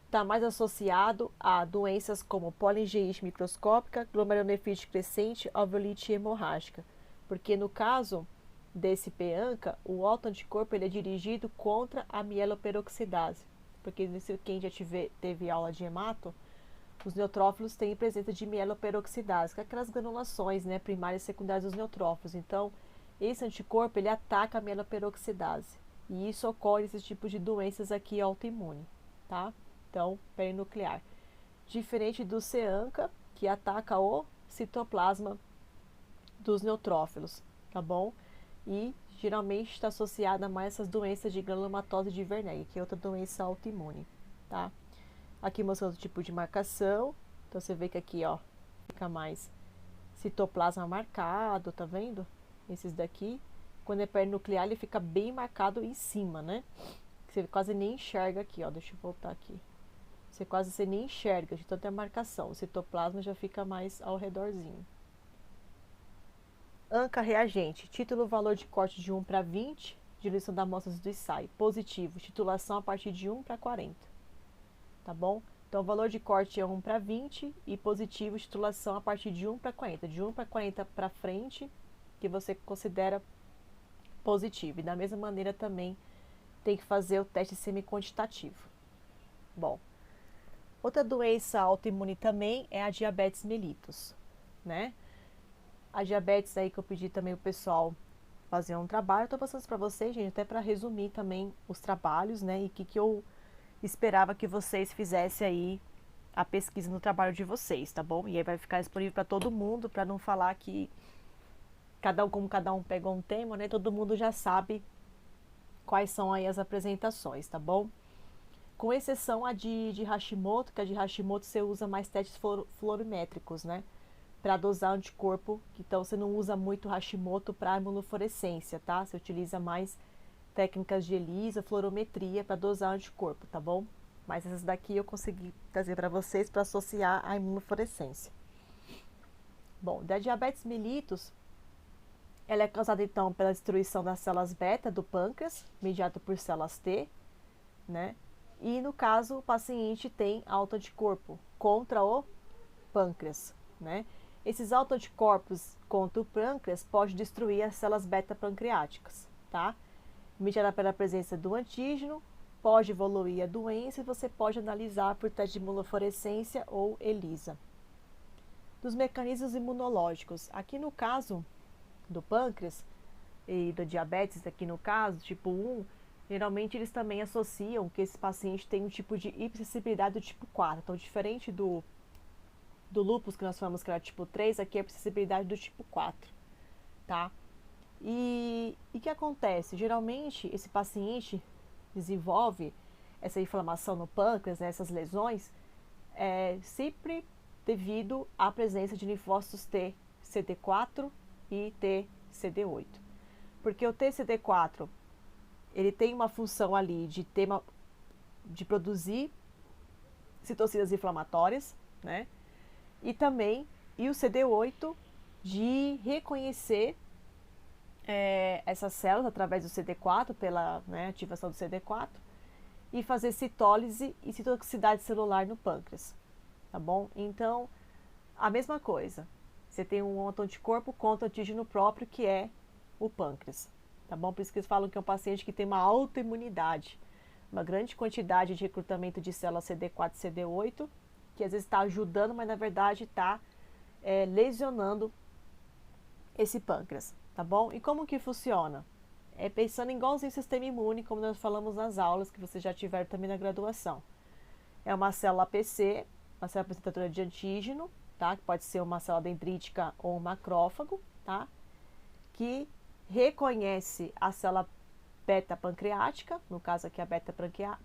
está mais associado a doenças como polingite microscópica, glomerulonefrite crescente, alveolite hemorrágica. Porque no caso desse P-ANCA, o autoanticorpo ele é dirigido contra a mieloperoxidase. Porque quem já teve aula de hemato, os neutrófilos têm presença de mieloperoxidase, que é aquelas granulações, né, primárias e secundárias dos neutrófilos. Então, esse anticorpo ele ataca a mieloperoxidase. E isso ocorre nesses tipos de doenças aqui autoimune, tá? Então, perinuclear. Diferente do C-ANCA, que ataca o citoplasma dos neutrófilos, tá bom? E geralmente está associada a mais essas doenças de granulomatose de Wernicke, que é outra doença autoimune, tá? Aqui mostrando o tipo de marcação. Então, você vê que aqui, ó, fica mais citoplasma marcado, tá vendo? Esses daqui. Quando é perinuclear, ele fica bem marcado em cima, né? Você quase nem enxerga aqui, ó. Deixa eu voltar aqui. Você nem enxerga de tanta marcação. O citoplasma já fica mais ao redorzinho. ANCA reagente. Título, valor de corte de 1 para 20. Diluição das amostras do ensaio. Positivo. Titulação a partir de 1 para 40. Tá bom? Então, o valor de corte é 1 para 20 e positivo, titulação a partir de 1 para 40. De 1 para 40 para frente, que você considera positivo. E da mesma maneira também tem que fazer o teste semi-quantitativo. Bom, outra doença autoimune também é a diabetes mellitus, né? A diabetes aí que eu pedi também o pessoal fazer um trabalho, eu tô passando para vocês, gente, até para resumir também os trabalhos, né? E o que eu esperava que vocês fizessem aí a pesquisa no trabalho de vocês, tá bom? E aí vai ficar disponível para todo mundo, para não falar que como cada um pegou um tema, né? Todo mundo já sabe quais são aí as apresentações, tá bom? Com exceção a de Hashimoto, que a de Hashimoto você usa mais testes fluorimétricos, né? Para dosar anticorpo, então você não usa muito Hashimoto para imunofluorescência, tá? Você utiliza mais técnicas de ELISA, fluorometria para dosar anticorpo, tá bom? Mas essas daqui eu consegui trazer para vocês para associar à imunofluorescência. Bom, da diabetes mellitus, ela é causada então pela destruição das células beta do pâncreas, mediado por células T, né? E no caso, o paciente tem autoanticorpo contra o pâncreas, né? Esses autoanticorpos contra o pâncreas podem destruir as células beta pancreáticas, tá? Mediada pela presença do antígeno, pode evoluir a doença e você pode analisar por teste de imunofluorescência ou ELISA. Dos mecanismos imunológicos, aqui no caso do pâncreas e do diabetes, aqui no caso, tipo 1, geralmente eles também associam que esse paciente tem um tipo de hipersensibilidade do tipo 4. Então, diferente do lúpus que nós falamos que era tipo 3, aqui é a hipersensibilidade do tipo 4, tá? E o que acontece? Geralmente, esse paciente desenvolve essa inflamação no pâncreas, né, essas lesões, sempre devido à presença de linfócitos T, CD4 e T, CD8. Porque o TCD4, ele tem uma função ali de produzir citocinas inflamatórias, né? E também, o CD8 de reconhecer essas células através do CD4, pela ativação do CD4, e fazer citólise e citotoxicidade celular no pâncreas, tá bom? Então, a mesma coisa, você tem um autoanticorpo contra o antígeno próprio, que é o pâncreas, tá bom? Por isso que eles falam que é um paciente que tem uma autoimunidade, uma grande quantidade de recrutamento de células CD4 e CD8, que às vezes está ajudando, mas na verdade está lesionando esse pâncreas, tá bom? E como que funciona? Pensando igualzinho o sistema imune, como nós falamos nas aulas, que vocês já tiveram também na graduação. É uma célula APC, uma célula apresentadora de antígeno, tá? Que pode ser uma célula dendrítica ou um macrófago, tá? Que reconhece a célula beta pancreática, no caso aqui a beta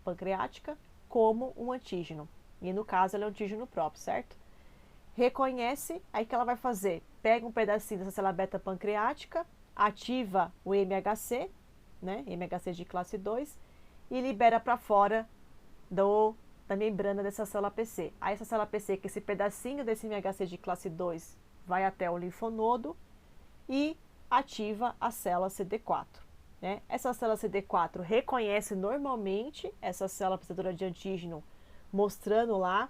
pancreática, como um antígeno. E no caso ela é um antígeno próprio, certo? Reconhece, aí que ela vai fazer? Pega um pedacinho dessa célula beta pancreática, ativa o MHC, né? MHC de classe 2, e libera para fora da membrana dessa célula PC. Aí essa célula PC, que esse pedacinho desse MHC de classe 2 vai até o linfonodo e ativa a célula CD4. Né? Essa célula CD4 reconhece normalmente essa célula apresentadora de antígeno, mostrando lá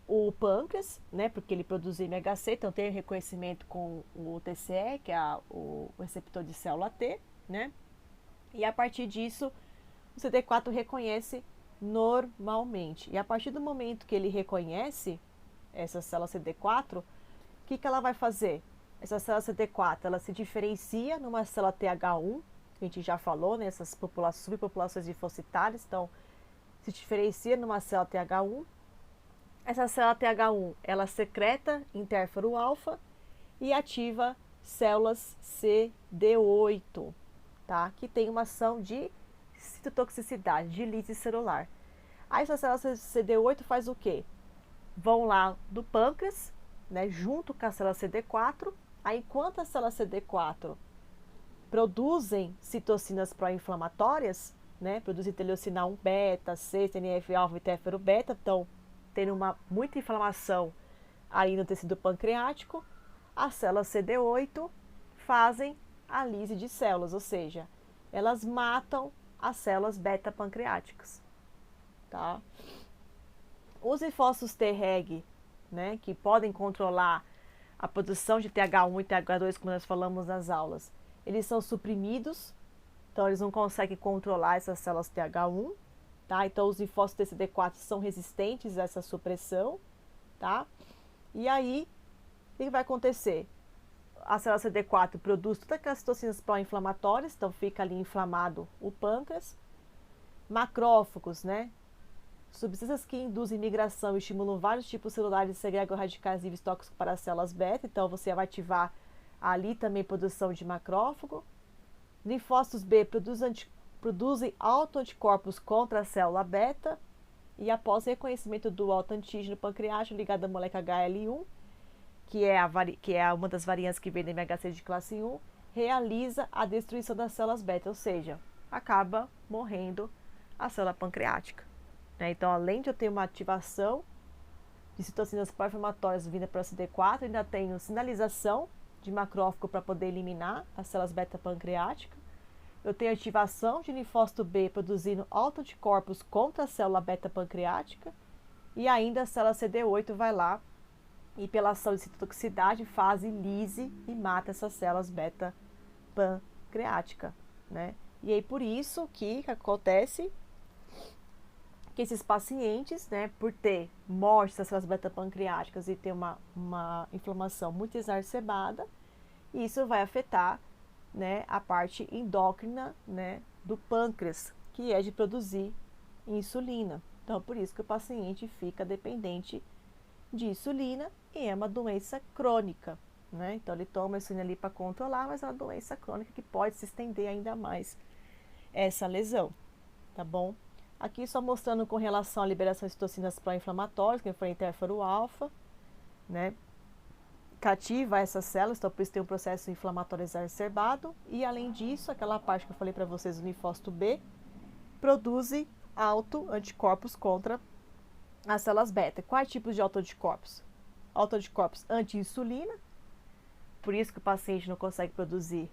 o pâncreas, né? Porque ele produz MHC, então tem reconhecimento com o TCE, que é o receptor de célula T, né? E a partir disso, o CD4 reconhece normalmente. E a partir do momento que ele reconhece essa célula CD4, o que ela vai fazer? Essa célula CD4, ela se diferencia numa célula TH1, que a gente já falou, né? Essas subpopulações linfocitárias, então se diferencia numa célula TH1. Essa célula TH1, ela secreta interfero alfa e ativa células CD8, tá? Que tem uma ação de citotoxicidade, de lise celular. Aí essas células CD8 faz o quê? Vão lá do pâncreas, né, junto com a célula CD4. Aí enquanto as células CD4 produzem citocinas pró-inflamatórias, né, produzem interleucina 1 beta, C, TNF-alfa e interfero beta, então tendo muita inflamação aí no tecido pancreático, as células CD8 fazem a lise de células, ou seja, elas matam as células beta pancreáticas, tá? Os linfócitos Treg, né, que podem controlar a produção de TH1 e TH2, como nós falamos nas aulas, eles são suprimidos Então, eles não conseguem controlar essas células TH1, tá? Então, os linfócitos TCD4 são resistentes a essa supressão, tá? E aí, o que vai acontecer? A célula CD4 produz todas aquelas citocinas pró-inflamatórias, então fica ali inflamado o pâncreas. Macrófagos, né? Substâncias que induzem migração e estimulam vários tipos celulares e segregam radicais livres tóxicos para as células beta, então você vai ativar ali também produção de macrófago. Linfócitos B produzem autoanticorpos contra a célula beta e após reconhecimento do autoantígeno pancreático ligado à molécula HL1, que é uma das variantes que vem da MHC de classe 1, realiza a destruição das células beta, ou seja, acaba morrendo a célula pancreática. Né? Então, além de eu ter uma ativação de citocinas pró-inflamatórias vinda pela CD4, ainda tenho sinalização de macrófago para poder eliminar as células beta pancreáticas. Eu tenho ativação de linfócito B produzindo autoanticorpos contra a célula beta pancreática. E ainda a célula CD8 vai lá e, pela ação de citotoxicidade, faz lise e mata essas células beta pancreática, né? E aí, por isso que acontece que esses pacientes, né, por ter morte das células beta pancreáticas e ter uma inflamação muito exacerbada, isso vai afetar, né, a parte endócrina, né, do pâncreas, que é de produzir insulina. Então, por isso que o paciente fica dependente de insulina e é uma doença crônica, né? Então, ele toma insulina ali para controlar, mas é uma doença crônica que pode se estender ainda mais essa lesão, tá bom? Aqui só mostrando com relação à liberação de citocinas pró-inflamatórias, que foi interfero alfa, né? Cativa essas células, então por isso tem um processo inflamatório exacerbado. E além disso, aquela parte que eu falei para vocês, o linfócito B, produz autoanticorpos contra as células beta. Quais tipos de autoanticorpos? Autoanticorpos anti-insulina, por isso que o paciente não consegue produzir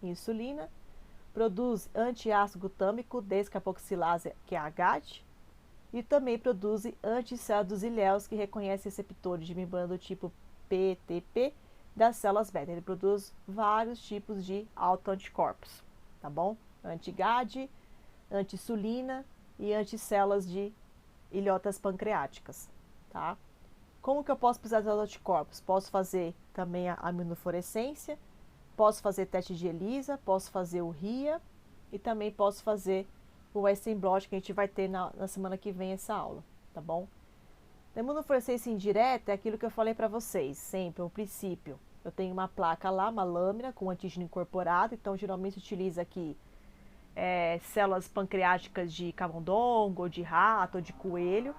insulina. Produz antiácido glutâmico descarboxilase, que é a AGAT, e também produz anticélulas dos iléus, que reconhece receptores de membrana do tipo PTP das células beta. Ele produz vários tipos de autoanticorpos, tá bom? Anti-GAD, anti-insulina e anticélulas de ilhotas pancreáticas, tá? Como que eu posso precisar dos autoanticorpos? Posso fazer também a imunofluorescência, posso fazer teste de ELISA, posso fazer o RIA e também posso fazer o Western blot, que a gente vai ter na semana que vem essa aula, tá bom? A imunofluorescência indireta é aquilo que eu falei para vocês, sempre, o princípio. Eu tenho uma placa lá, uma lâmina com antígeno incorporado, então geralmente utiliza aqui células pancreáticas de camundongo, ou de rato, ou de coelho,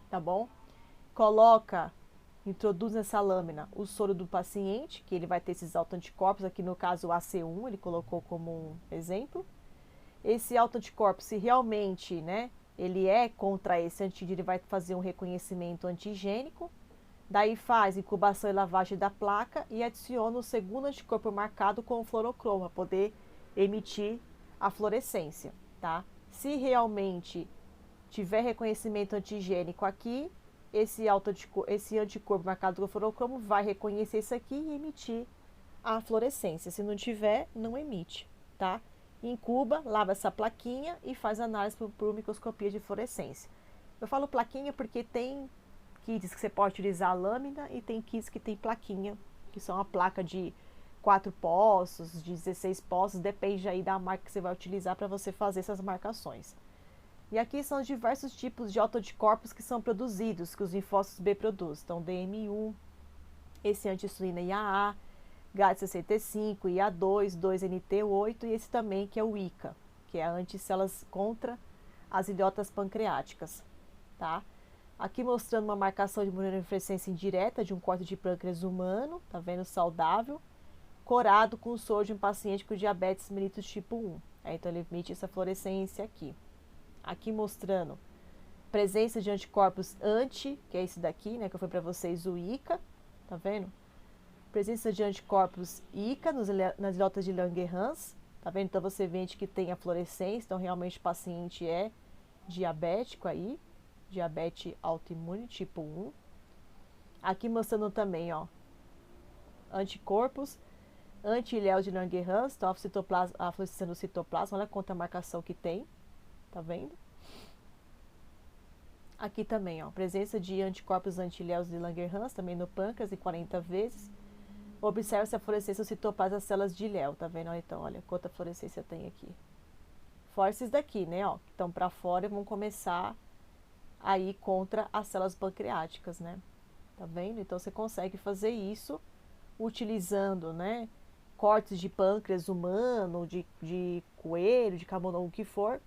tá bom? Introduz nessa lâmina o soro do paciente, que ele vai ter esses autoanticorpos, aqui no caso o AC1, ele colocou como um exemplo. Esse autoanticorpo, se realmente, né, ele é contra esse antígeno, ele vai fazer um reconhecimento antigênico, daí faz incubação e lavagem da placa e adiciona o segundo anticorpo marcado com o fluorocromo, para poder emitir a fluorescência, tá? Se realmente tiver reconhecimento antigênico aqui, esse anticorpo marcado com fluorocromo vai reconhecer isso aqui e emitir a fluorescência. Se não tiver, não emite, tá? Incuba, lava essa plaquinha e faz análise por microscopia de fluorescência. Eu falo plaquinha porque tem kits que você pode utilizar a lâmina e tem kits que tem plaquinha, que são a placa de 4 poços, de 16 poços, depende aí da marca que você vai utilizar para você fazer essas marcações. E aqui são os diversos tipos de autoanticorpos que são produzidos, que os linfócitos B produzem. Então, DM1, esse anti-insulina IAA, GAD65, IA2, 2NT8 e esse também que é o ICA, que é anticélulas contra as ilhotas pancreáticas, tá? Aqui mostrando uma marcação de imunofluorescência indireta de um corte de pâncreas humano, tá vendo? Saudável, corado com o soro de um paciente com diabetes mellitus tipo 1. Então, ele emite essa fluorescência aqui. Aqui mostrando presença de anticorpos que é esse daqui, né, que eu falei para vocês, o ICA, tá vendo? Presença de anticorpos ICA nas ilhotas de Langerhans, tá vendo? Então, você vê que tem a fluorescência, então, realmente, o paciente é diabético aí, diabetes autoimune tipo 1. Aqui mostrando também, ó, anticorpos Anti-ilhéus de Langerhans, então a fluorescência no citoplasma, olha quanta marcação que tem, tá vendo? Aqui também, ó, presença de anticorpos anti-ilhéus de Langerhans, também no pâncreas, em 40 vezes. Observa-se a fluorescência no citoplasma das células de ilhéu, tá vendo? Então, olha quanta fluorescência tem aqui. Fora esses daqui, né, ó, que estão para fora e vão começar a ir contra as células pancreáticas, né? Tá vendo? Então, você consegue fazer isso utilizando, né, cortes de pâncreas humano, de coelho, de camundongo, o que for,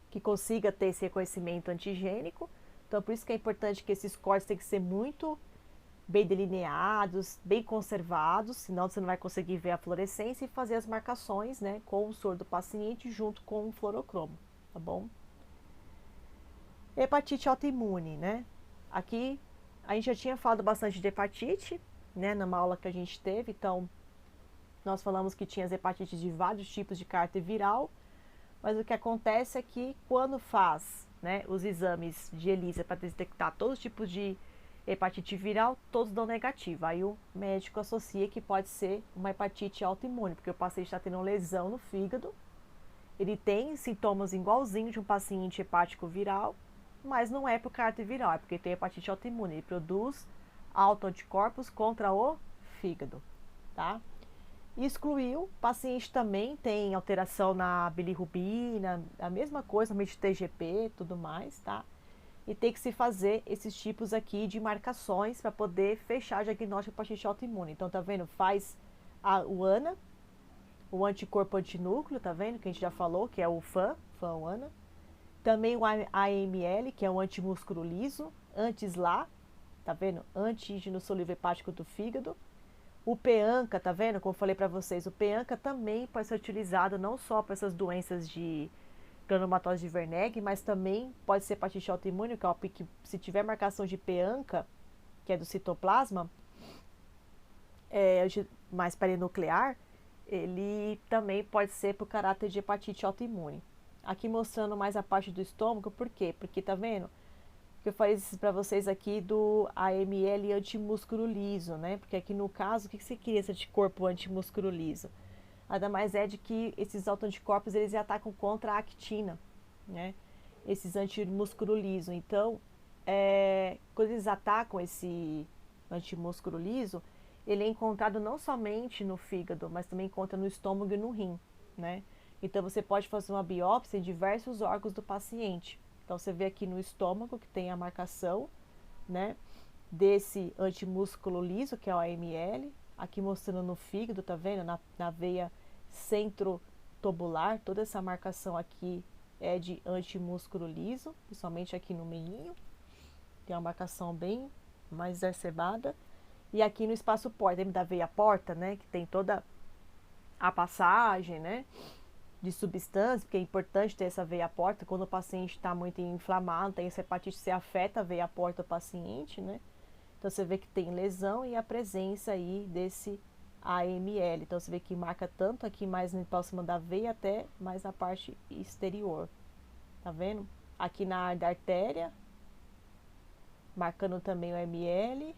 que consiga ter esse reconhecimento antigênico. Então, por isso que é importante que esses cortes tenham que ser muito bem delineados, bem conservados, senão você não vai conseguir ver a fluorescência e fazer as marcações, né, com o soro do paciente junto com o fluorocromo, tá bom? Hepatite autoimune, né? Aqui a gente já tinha falado bastante de hepatite, né, numa aula que a gente teve, então nós falamos que tinha as hepatites de vários tipos de caráter viral, mas o que acontece é que quando faz, né, os exames de ELISA para detectar todos os tipos de hepatite viral, todos dão negativo. Aí o médico associa que pode ser uma hepatite autoimune, porque o paciente está tendo lesão no fígado, ele tem sintomas igualzinhos de um paciente hepático viral, mas não é por caráter viral, é porque tem hepatite autoimune, ele produz autoanticorpos contra o fígado, tá? Excluiu, paciente também tem alteração na bilirrubina, a mesma coisa, somente TGP, tudo mais, tá? E tem que se fazer esses tipos aqui de marcações para poder fechar o diagnóstico de hepatite autoimune. Então, tá vendo? Faz o ANA, o anticorpo antinúcleo, tá vendo? Que a gente já falou, que é o FAN-ANA. Também o AML, que é o antimúsculo liso, anti-SLA, tá vendo? Antígeno solúvel hepático do fígado. O PEANCA, tá vendo? Como eu falei para vocês, o PEANCA também pode ser utilizado não só para essas doenças de granulomatose de Wernicke, mas também pode ser hepatite autoimune, que se tiver marcação de PEANCA, que é do citoplasma, mais perinuclear, ele também pode ser por caráter de hepatite autoimune. Aqui mostrando mais a parte do estômago, por quê? Porque tá vendo? Que eu falei para vocês aqui do AML antimúsculo liso, né? Porque aqui no caso, o que você queria esse anticorpo antimúsculo liso? Nada mais é de que esses autoanticorpos eles atacam contra a actina, né? Esses antimúsculo liso. Então, quando eles atacam esse antimúsculo liso, ele é encontrado não somente no fígado, mas também encontra no estômago e no rim, né? Então, você pode fazer uma biópsia em diversos órgãos do paciente. Então, você vê aqui no estômago que tem a marcação, né, desse antimúsculo liso, que é o AML. Aqui mostrando no fígado, tá vendo? Na veia centrotubular, toda essa marcação aqui é de antimúsculo liso, principalmente aqui no meinho. Tem uma marcação bem mais exacerbada. E aqui no espaço porta, da veia porta, né, que tem toda a passagem, né, de substância, porque é importante ter essa veia porta quando o paciente está muito inflamado, tem essa hepatite C, afeta a veia porta do paciente, né? Então você vê que tem lesão e a presença aí desse AML. Então você vê que marca tanto aqui mais próximo da veia até mais na parte exterior. Tá vendo? Aqui na área da artéria, marcando também o AML.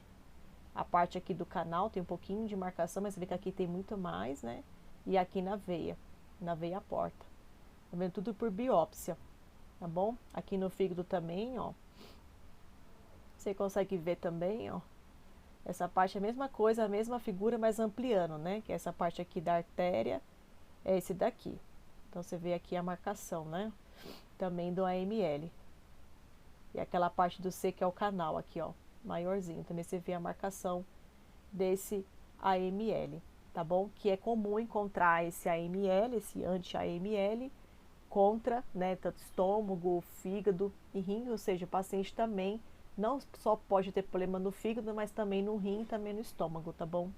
A parte aqui do canal tem um pouquinho de marcação, mas você vê que aqui tem muito mais, né? E aqui na veia porta. Tá vendo? Tudo por biópsia, tá bom? Aqui no fígado também, ó. Você consegue ver também, ó. Essa parte é a mesma coisa, a mesma figura, mas ampliando, né? Que é essa parte aqui da artéria, é esse daqui. Então, você vê aqui a marcação, né? Também do AML. E aquela parte do C, que é o canal aqui, ó. Maiorzinho. Também você vê a marcação desse AML. Tá bom? Que é comum encontrar esse AML, esse anti-AML, contra, né, tanto estômago, fígado e rim, ou seja, o paciente também não só pode ter problema no fígado, mas também no rim e também no estômago, tá bom?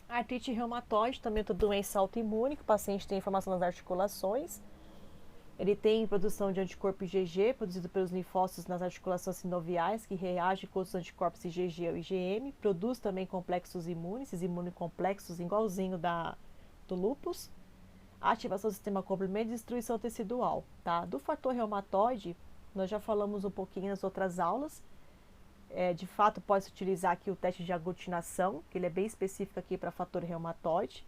Artrite reumatoide, também é outra doença autoimune, que o paciente tem inflamação nas articulações. Ele tem produção de anticorpo IgG, produzido pelos linfócitos nas articulações sinoviais, que reage com os anticorpos IgG ou IgM. Produz também complexos imunes, esses imunocomplexos igualzinho do lúpus. Ativação do sistema complemento e destruição tecidual, tá? Do fator reumatoide, nós já falamos um pouquinho nas outras aulas, De fato, pode-se utilizar aqui o teste de aglutinação, que ele é bem específico aqui para fator reumatoide.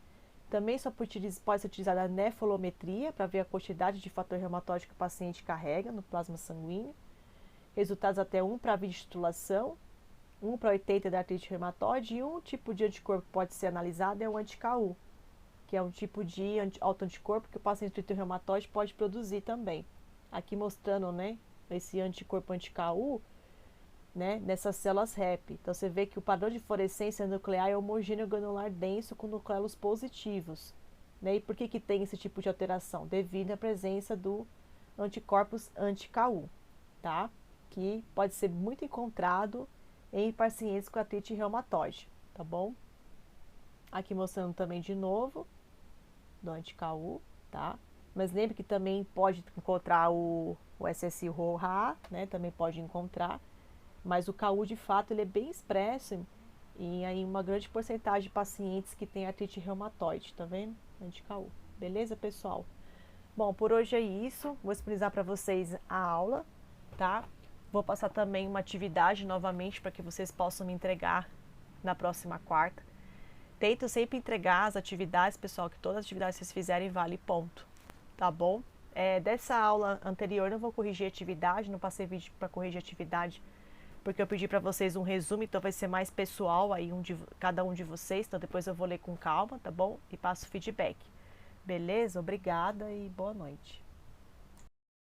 Também só pode ser utilizada a nefolometria para ver a quantidade de fator reumatoide que o paciente carrega no plasma sanguíneo. Resultados até 1 para 20 de titulação, 1 para 80 da artrite reumatoide, e um tipo de anticorpo que pode ser analisado é o anti-KU, que é um tipo de autoanticorpo que o paciente com artrite reumatoide pode produzir também. Aqui mostrando, né, esse anticorpo anti-KU, né, nessas células REP. Então você vê que o padrão de fluorescência nuclear é homogêneo granular denso com nucleolos positivos. Né? E por que tem esse tipo de alteração? Devido à presença do anticorpos anti-KU, tá? Que pode ser muito encontrado em pacientes com artrite reumatoide, tá bom? Aqui mostrando também de novo do anti-KU, tá? Mas lembre que também pode encontrar o SSI-ROA, né? Também pode encontrar. Mas o KU, de fato, ele é bem expresso em uma grande porcentagem de pacientes que têm artrite reumatoide, tá vendo? Anti-KU. Beleza, pessoal? Bom, por hoje é isso. Vou disponibilizar para vocês a aula, tá? Vou passar também uma atividade novamente para que vocês possam me entregar na próxima quarta. Tento sempre entregar as atividades, pessoal, que todas as atividades que vocês fizerem vale ponto, tá bom? Dessa aula anterior eu não vou corrigir atividade, não passei vídeo para corrigir atividade, porque eu pedi para vocês um resumo, então vai ser mais pessoal aí cada um de vocês, então depois eu vou ler com calma, tá bom? E passo feedback. Beleza? Obrigada e boa noite.